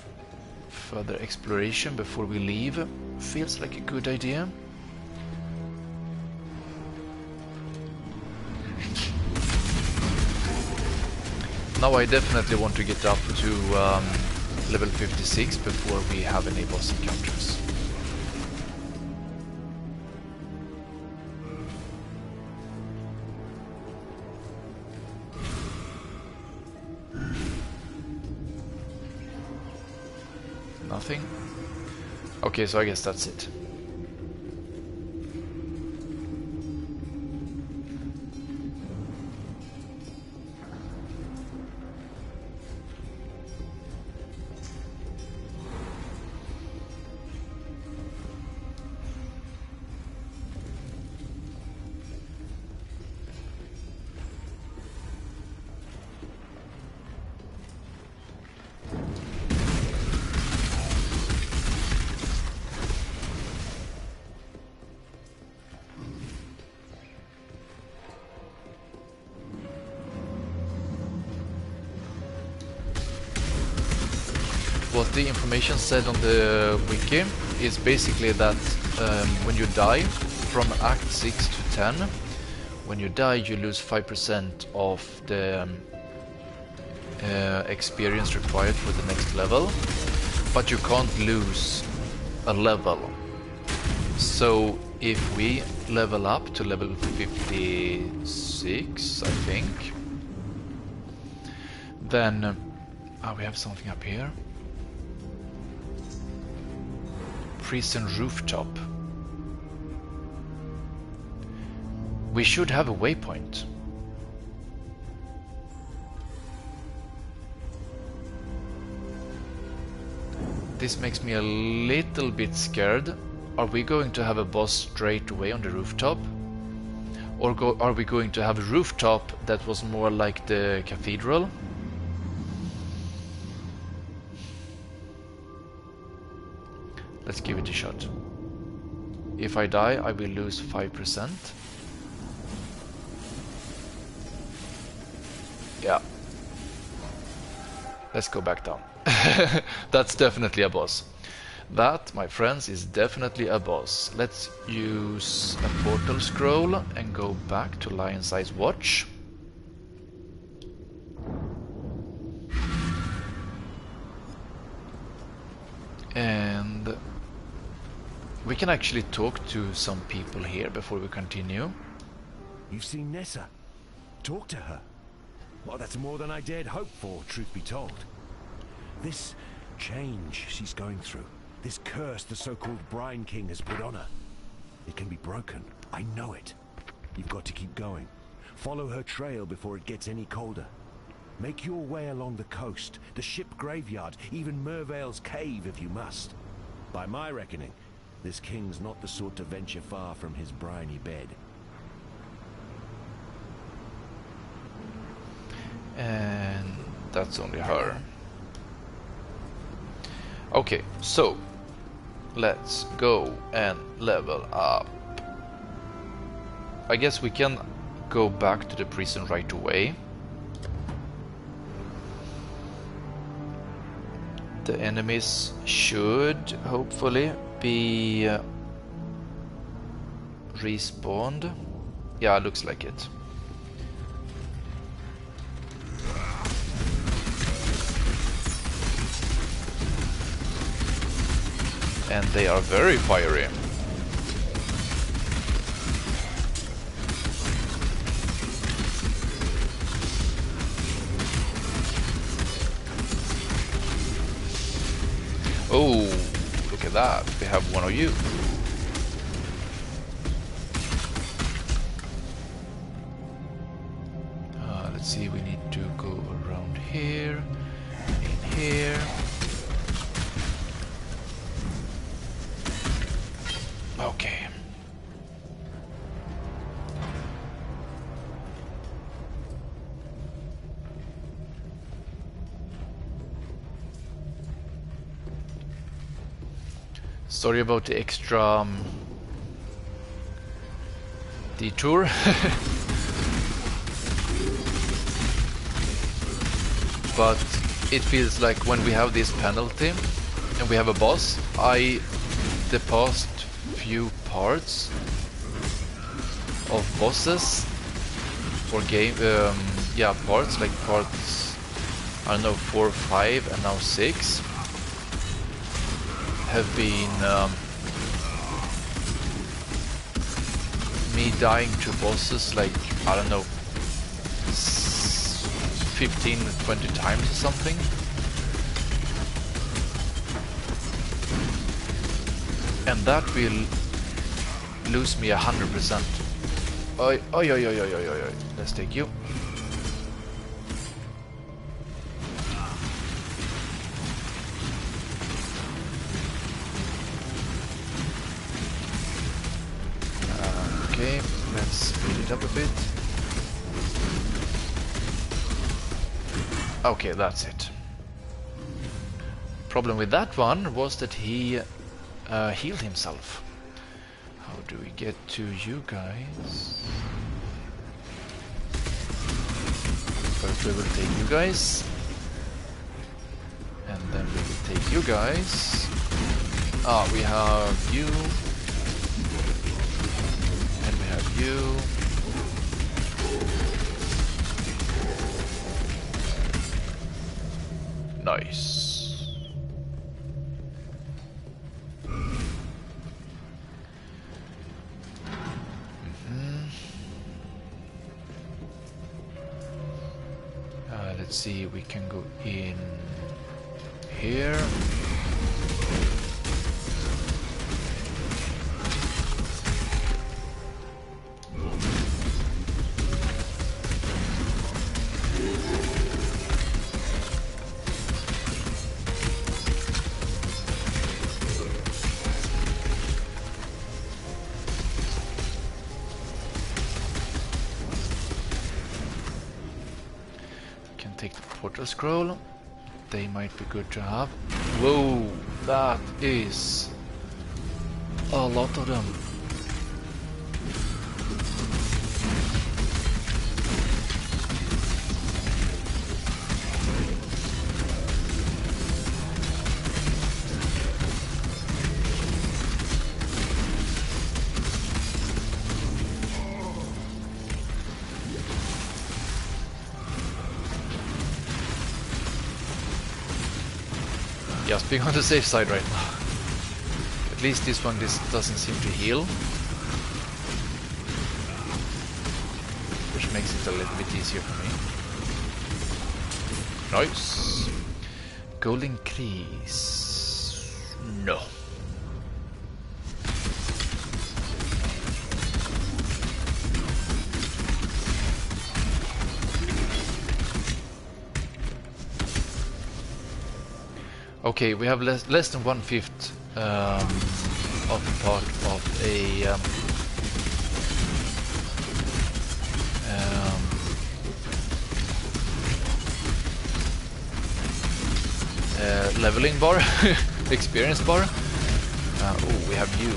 further exploration before we leave. Feels like a good idea. Now I definitely want to get up to level 56 before we have any boss encounters. Nothing? Okay, so I guess that's it. What the information said on the wiki is basically that when you die from Act 6 to 10, when you die you lose 5% of the experience required for the next level, but you can't lose a level. So if we level up to level 56, I think, then we have something up here. prison rooftop. We should have a waypoint. This makes me a little bit scared. Are we going to have a boss straight away on the rooftop? Or are we going to have a rooftop that was more like the cathedral? Let's give it a shot. If I die, I will lose 5%. Yeah. Let's go back down. That's definitely a boss. That, my friends, is definitely a boss. Let's use a portal scroll and go back to Lion's Eyes Watch. And we can actually talk to some people here before we continue. You've seen Nessa. Talk to her. Well, that's more than I dared hope for, truth be told. This change she's going through, this curse the so-called Brine King has put on her, it can be broken. I know it. You've got to keep going. Follow her trail before it gets any colder. Make your way along the coast, the ship graveyard, even Mervale's cave if you must. By my reckoning, this king's not the sort to venture far from his briny bed. And that's only her. Okay, so let's go and level up. I guess we can go back to the prison right away. The enemies should hopefully be respawned. Yeah, looks like it. And they are very fiery. Oh, look at that. We have one of you. Let's see, we need to go around here, in here. Okay. Sorry about the extra detour. But it feels like when we have this penalty and we have a boss, the past few parts of bosses or game, yeah, parts like parts, I don't know, 4, 5 and now 6 have been me dying to bosses like, I don't know, 15, 20 times or something. And that will lose me 100%. Oi, oi, oi, oi, oi, oi, oi. Let's take you. Okay, let's speed it up a bit. Okay, that's it. Problem with that one was that he healed himself. How do we get to you guys? First we will take you guys. And then we will take you guys. Ah, we have you. And we have you. Nice. Let's see, we can go in here. take the portal scroll. They might be good to have. Whoa, that is a lot of them. Just being on the safe side right now. At least this one doesn't seem to heal, which makes it a little bit easier for me. Nice. Golden keys. No. Okay, we have less than 1/5 of the part of a leveling bar, experience bar. Oh, we have you.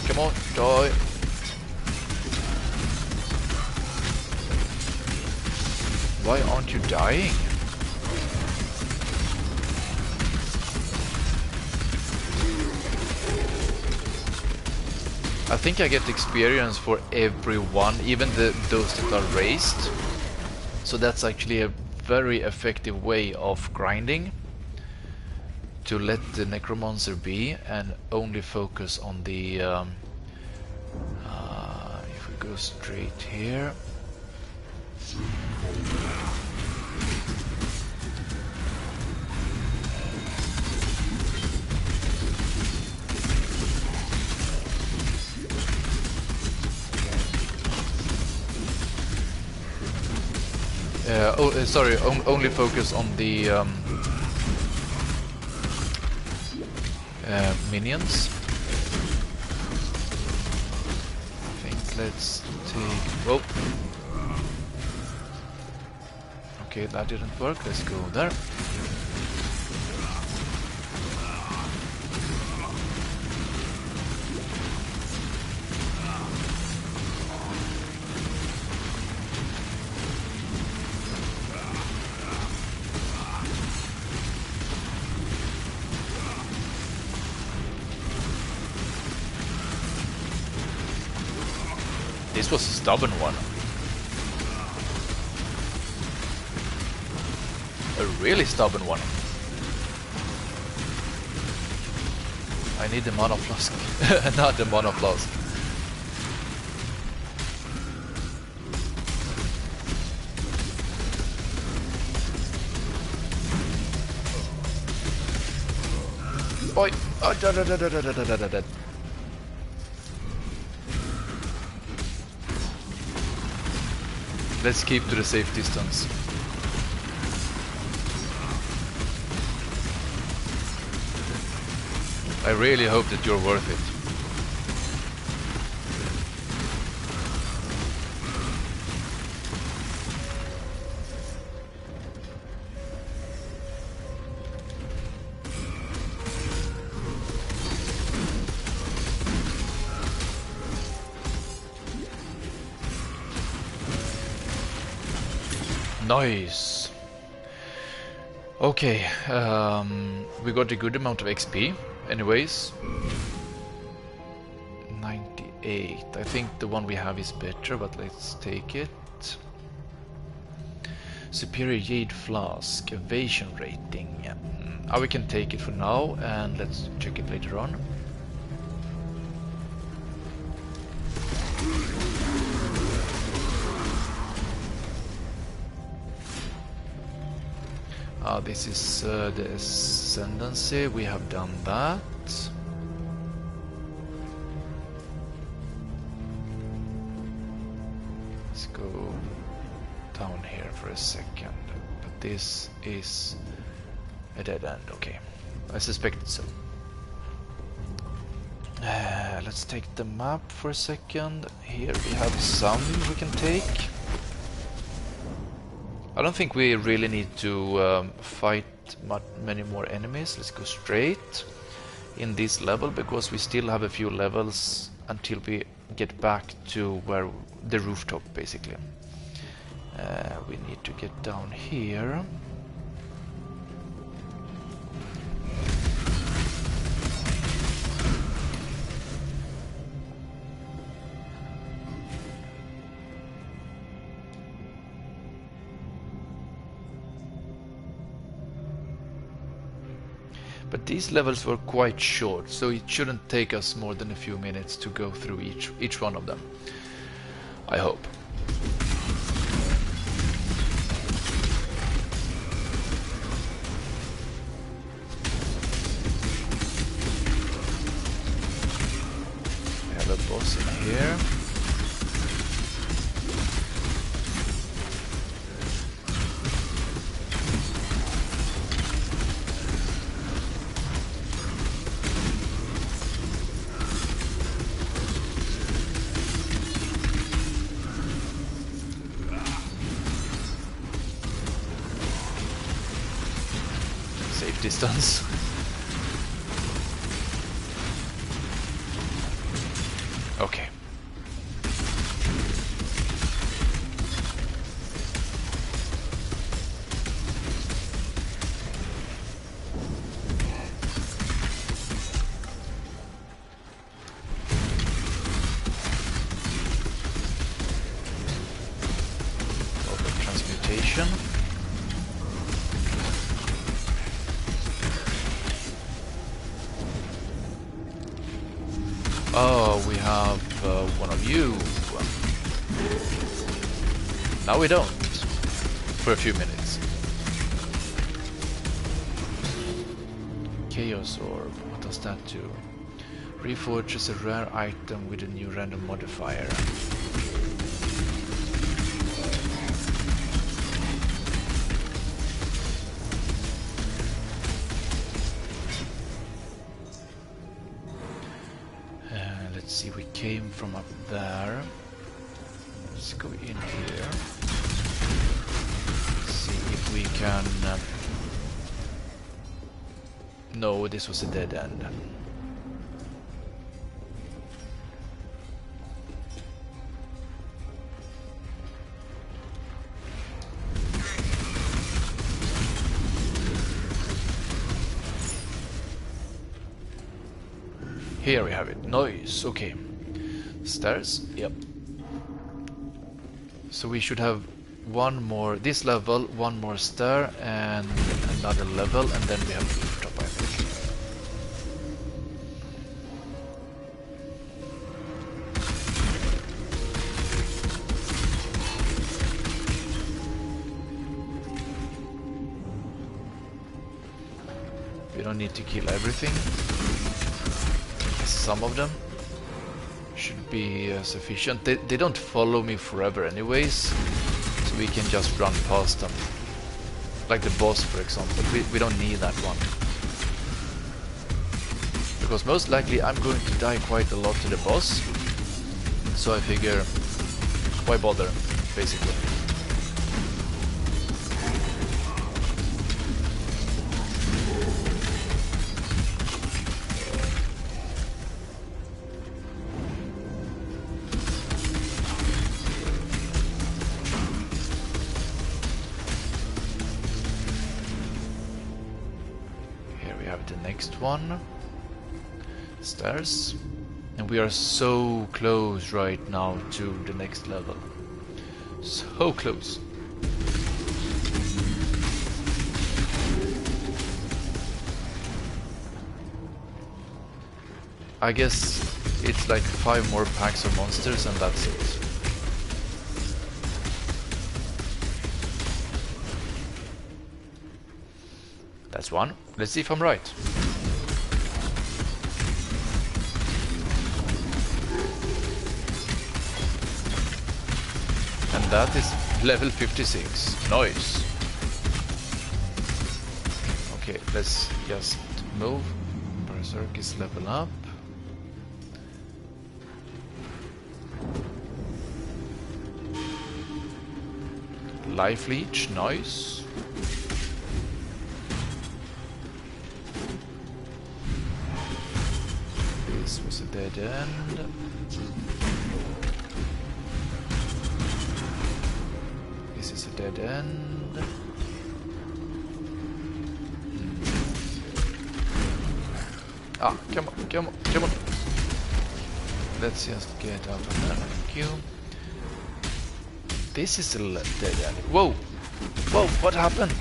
Come on, die. Why aren't you dying? I think I get experience for everyone, even those that are raised. So that's actually a very effective way of grinding. To let the necromancer be and only focus on the... if we go straight here... sorry, only focus on the minions. I think let's take... Whoa. Okay, that didn't work. Let's go there. This was a stubborn one. A really stubborn one. I need the mana flask. Not the mana flask. Oi! Oh, da. Let's keep to the safe distance. I really hope that you're worth it. Nice. Okay, we got a good amount of XP. Anyways, 98. I think the one we have is better, but let's take it. Superior Jade Flask, evasion rating. We can take it for now, and let's check it later on. This is the Ascendancy, we have done that. Let's go down here for a second. But this is a dead end, okay. I suspected so. Let's take the map for a second. Here we have some we can take. I don't think we really need to fight many more enemies. Let's go straight in this level, because we still have a few levels until we get back to where the rooftop, basically. We need to get down here. But these levels were quite short, so it shouldn't take us more than a few minutes to go through each one of them. I hope. We have a boss in here. Distance. Okay. Transmutation. Oh, we have one of you. Now we don't. For a few minutes. Chaos Orb. What does that do? Reforges a rare item with a new random modifier. Let's see, we came from up there. Let's go in here. See if we can... No, this was a dead end. Here we have it. Nice. Okay. Stairs. Yep. So we should have one more, this level, one more stair, and another level, and then we have the rooftop, I think. We don't need to kill everything. Some of them should be sufficient. They don't follow me forever anyways, so we can just run past them. Like the boss, for example. We don't need that one. Because most likely I'm going to die quite a lot to the boss. So I figure, why bother, basically. One stairs, and we are so close right now to the next level. So close. I guess it's like 5 more packs of monsters and that's it. That's one. Let's see if I'm right. And that is level 56. Nice. Okay, let's just move. Berserk is level up. life leech, nice. This was a dead end. This is a dead end. Ah, come on, come on, come on. Let's just get out of there, thank you. This is a dead end. Whoa! Whoa, what happened?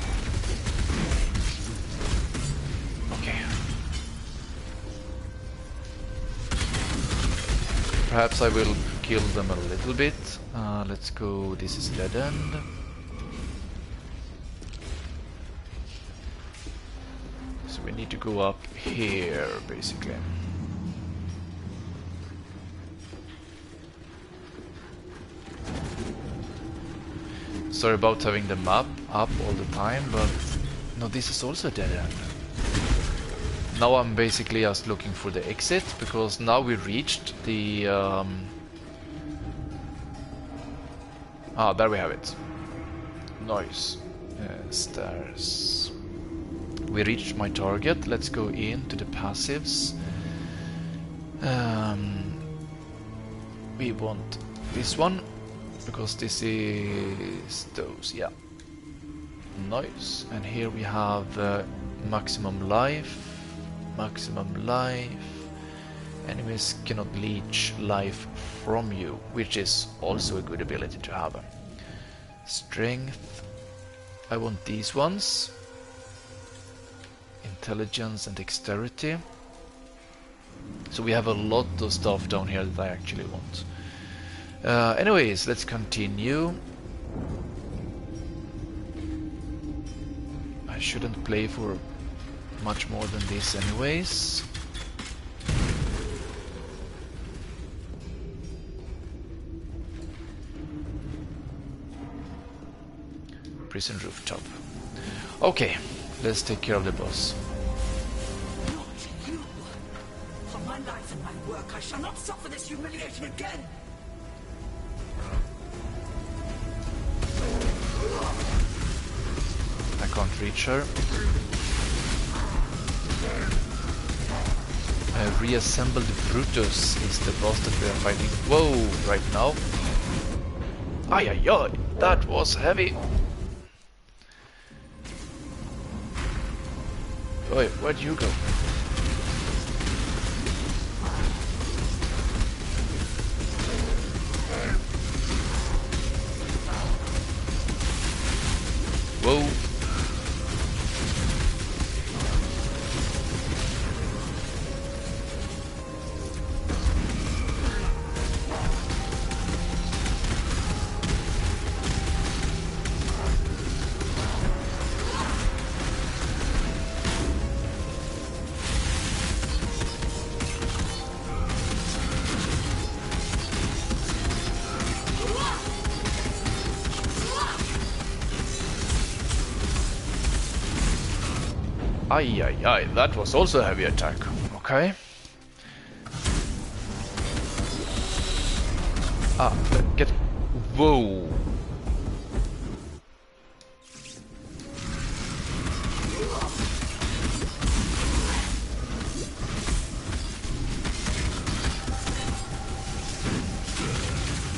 Okay. Perhaps I will kill them a little bit. Let's go, this is a dead end. So we need to go up here, basically. Sorry about having the map up all the time, but no, this is also a dead end. Now I'm basically just looking for the exit, because now we reached the... there we have it. Nice. Stairs. We reached my target. Let's go into the passives. We want this one, because this is those, yeah. Nice. And here we have maximum life. Maximum life. Enemies cannot leech life from you, which is also a good ability to have. Strength. I want these ones. Intelligence and dexterity. So we have a lot of stuff down here that I actually want. Anyways, let's continue. I shouldn't play for much more than this anyways. Prison rooftop. Okay, let's take care of the boss. Not you! For my life and my work, I shall not suffer this humiliation again! I can't reach her. Reassembled Brutus is the boss that we are fighting. Whoa, right now. Ay ay ay, that was heavy. Wait, where'd you go? Whoa. Ay ay ay, that was also a heavy attack. Okay. Get... Whoa.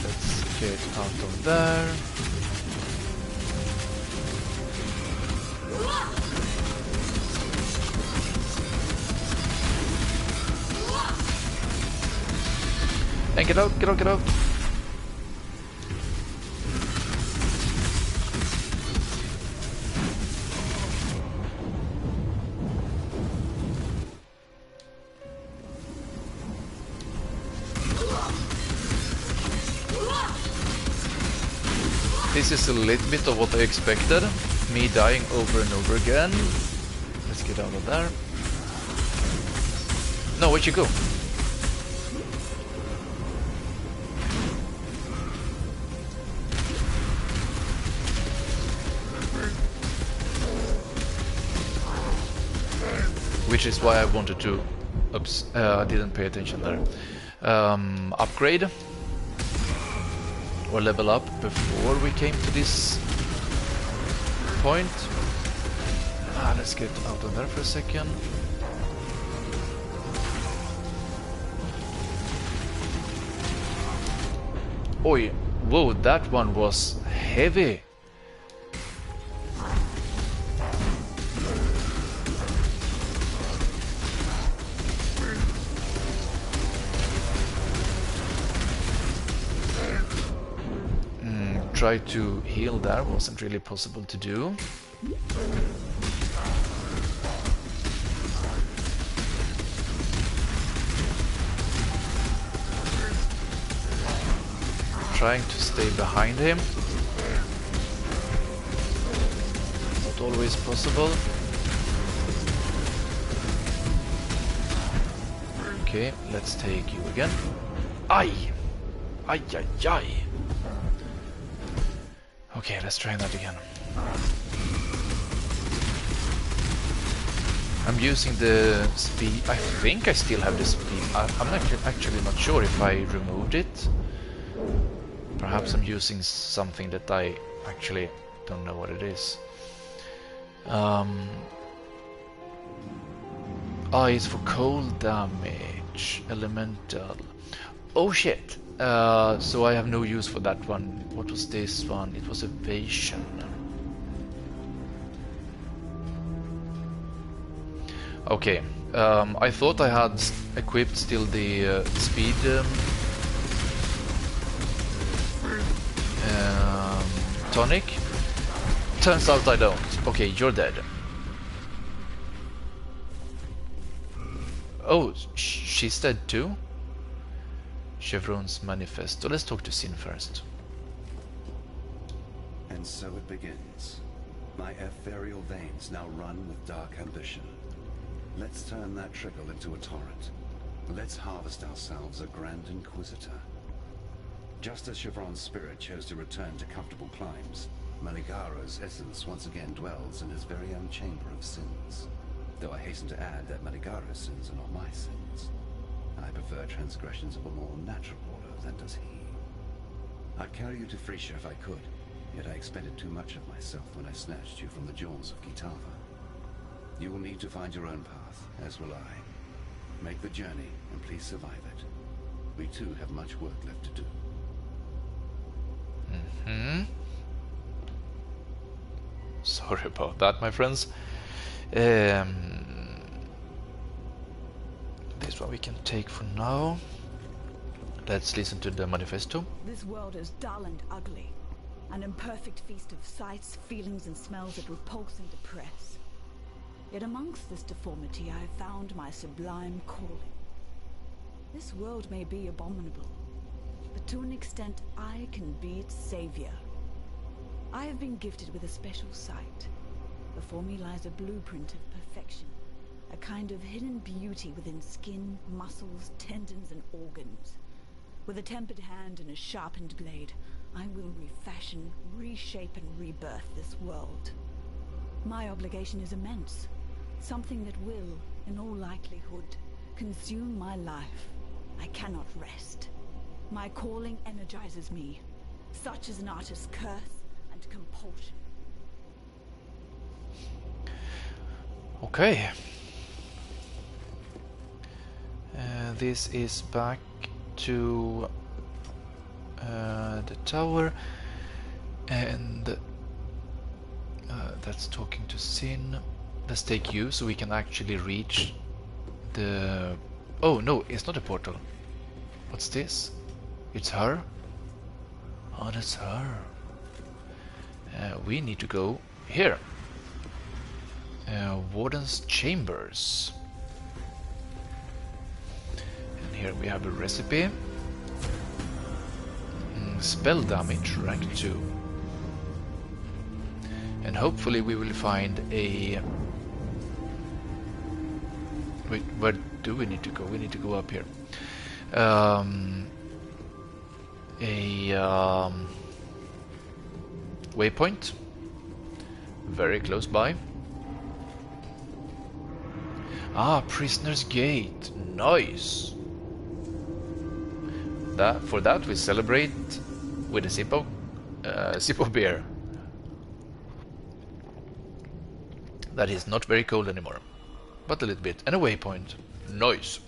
Let's get out of there. And get out, get out, get out. This is a little bit of what I expected. Me dying over and over again. Let's get out of there. No, where'd you go? Which is why I wanted to, I didn't pay attention there, upgrade or level up before we came to this point. Let's get out of there for a second. Oi, whoa, that one was heavy. Try to heal there, wasn't really possible to do. Trying to stay behind him. Not always possible. Okay, let's take you again. Ay! Ay, ay, ay! Okay, let's try that again. I'm using the speed. I think I still have the speed. I'm actually not sure if I removed it. Perhaps I'm using something that I actually don't know what it is. It's for cold damage. Elemental. Oh shit! So I have no use for that one. What was this one? It was evasion. Okay. I thought I had equipped still the speed tonic. Turns out I don't. Okay, you're dead. Oh, she's dead too? Chevron's Manifesto. Let's talk to Sin first. And so it begins. My ethereal veins now run with dark ambition. Let's turn that trickle into a torrent. Let's harvest ourselves a Grand Inquisitor. Just as Chevron's spirit chose to return to comfortable climes, Maligaro's essence once again dwells in his very own chamber of sins. Though I hasten to add that Maligaro's sins are not my sins. I prefer transgressions of a more natural order than does he. I'd carry you to Frisia if I could, yet I expended too much of myself when I snatched you from the jaws of Kitava. You will need to find your own path, as will I. Make the journey, and please survive it. We too have much work left to do. Sorry about that, my friends. This one we can take for now. Let's listen to the manifesto. This world is dull and ugly. An imperfect feast of sights, feelings and smells that repulse and depress. Yet amongst this deformity I have found my sublime calling. This world may be abominable, but to an extent I can be its savior. I have been gifted with a special sight. Before me lies a blueprint of perfection, a kind of hidden beauty within skin, muscles, tendons and organs. With a tempered hand and a sharpened blade, I will refashion, reshape and rebirth this world. My obligation is immense, something that will, in all likelihood, consume my life. I cannot rest. My calling energizes me. Such is an artist's curse and compulsion. Okay. This is back to the tower, and that's talking to Sin. Let's take you so we can actually reach the... Oh no, it's not a portal. What's this? It's her? Oh, that's her. We need to go here. Warden's Chambers. And here we have a recipe. Spell damage, rank 2. And hopefully we will find a... Wait, where do we need to go? We need to go up here. Waypoint. Very close by. Ah, Prisoner's Gate. Nice. For that we celebrate with a sip of beer. that is not very cold anymore, but a little bit. And a waypoint. Nice.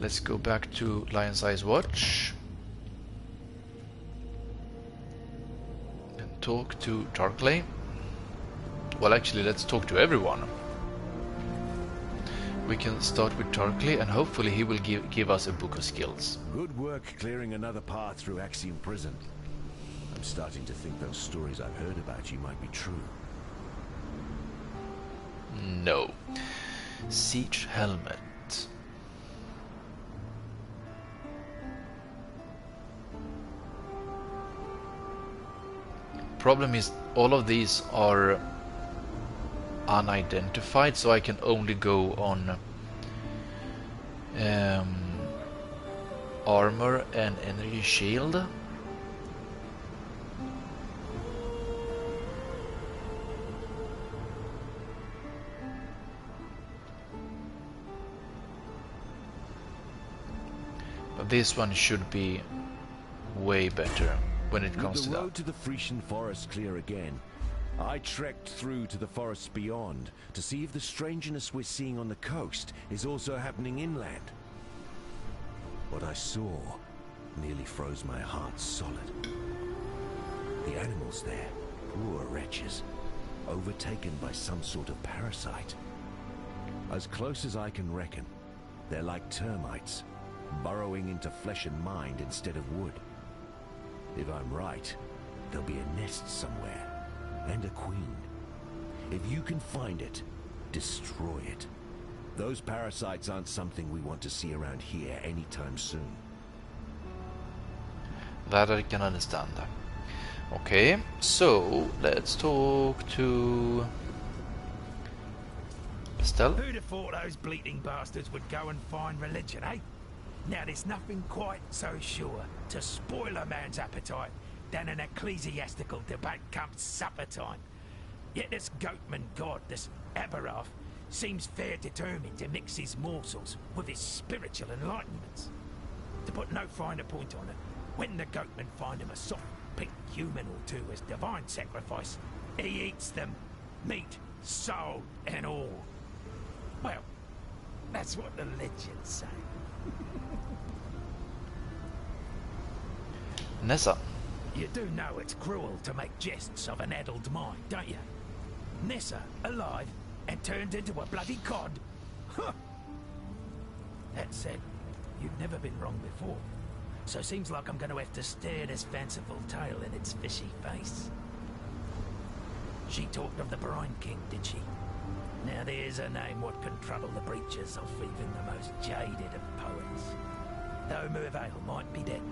Let's go back to Lion's Eyes Watch and talk to Tarkley. Well, actually, let's talk to everyone. We can start with Tarkley, and hopefully he will give us a book of skills. Good work clearing another path through Axiom Prison. I'm starting to think those stories I've heard about you might be true. No. Siege helmet. Problem is, all of these are unidentified, so I can only go on armor and energy shield. But this one should be way better when it comes to that. With the road to the Frisian forest clear again, I trekked through to the forests beyond to see if the strangeness we're seeing on the coast is also happening inland. What I saw nearly froze my heart solid. The animals there, poor wretches, overtaken by some sort of parasite. As close as I can reckon, they're like termites, burrowing into flesh and mind instead of wood. If I'm right, there'll be a nest somewhere. And a queen. If you can find it, destroy it. Those parasites aren't something we want to see around here anytime soon. That I can understand. Okay, so let's talk to Estelle. Who'd have thought those bleating bastards would go and find religion, eh? Now there's nothing quite so sure to spoil a man's appetite than an ecclesiastical debate come supper time. Yet this goatman god, this Aberath, seems fair determined to mix his morsels with his spiritual enlightenments. To put no finer point on it, when the goatmen find him a soft pink human or two as divine sacrifice, he eats them, meat, soul and all. Well, that's what the legends say. Nessa. You do know it's cruel to make jests of an addled mind, don't you? Nessa, alive, and turned into a bloody cod? Huh. That said, you've never been wrong before, so seems like I'm going to have to stare this fanciful tale in its fishy face. She talked of the Brine King, did she? Now there's a name what can trouble the breeches of even the most jaded of poets. Though MERMAID might be dead,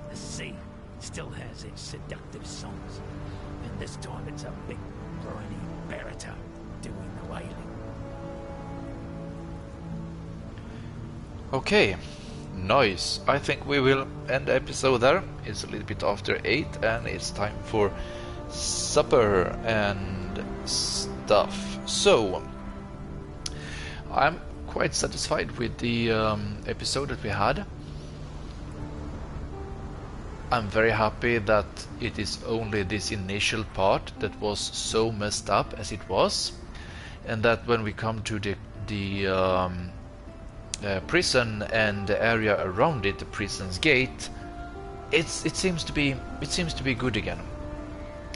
the sea still has its seductive songs, and this time it's a big, briny baritone doing the wailing. Okay, nice. I think we will end the episode there. It's a little bit after 8 and it's time for supper and stuff. So, I'm quite satisfied with the episode that we had. I'm very happy that it is only this initial part that was so messed up as it was, and that when we come to the prison and the area around it, the prison's gate, it seems to be good again.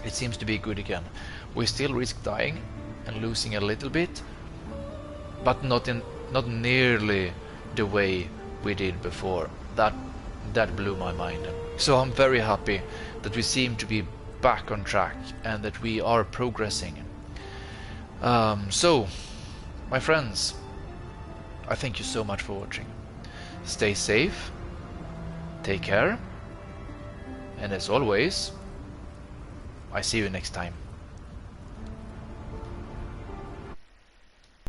It seems to be good again. We still risk dying and losing a little bit, but not nearly the way we did before. That blew my mind. So I'm very happy that we seem to be back on track and that we are progressing. So, my friends, I thank you so much for watching. Stay safe, take care, and as always, I see you next time.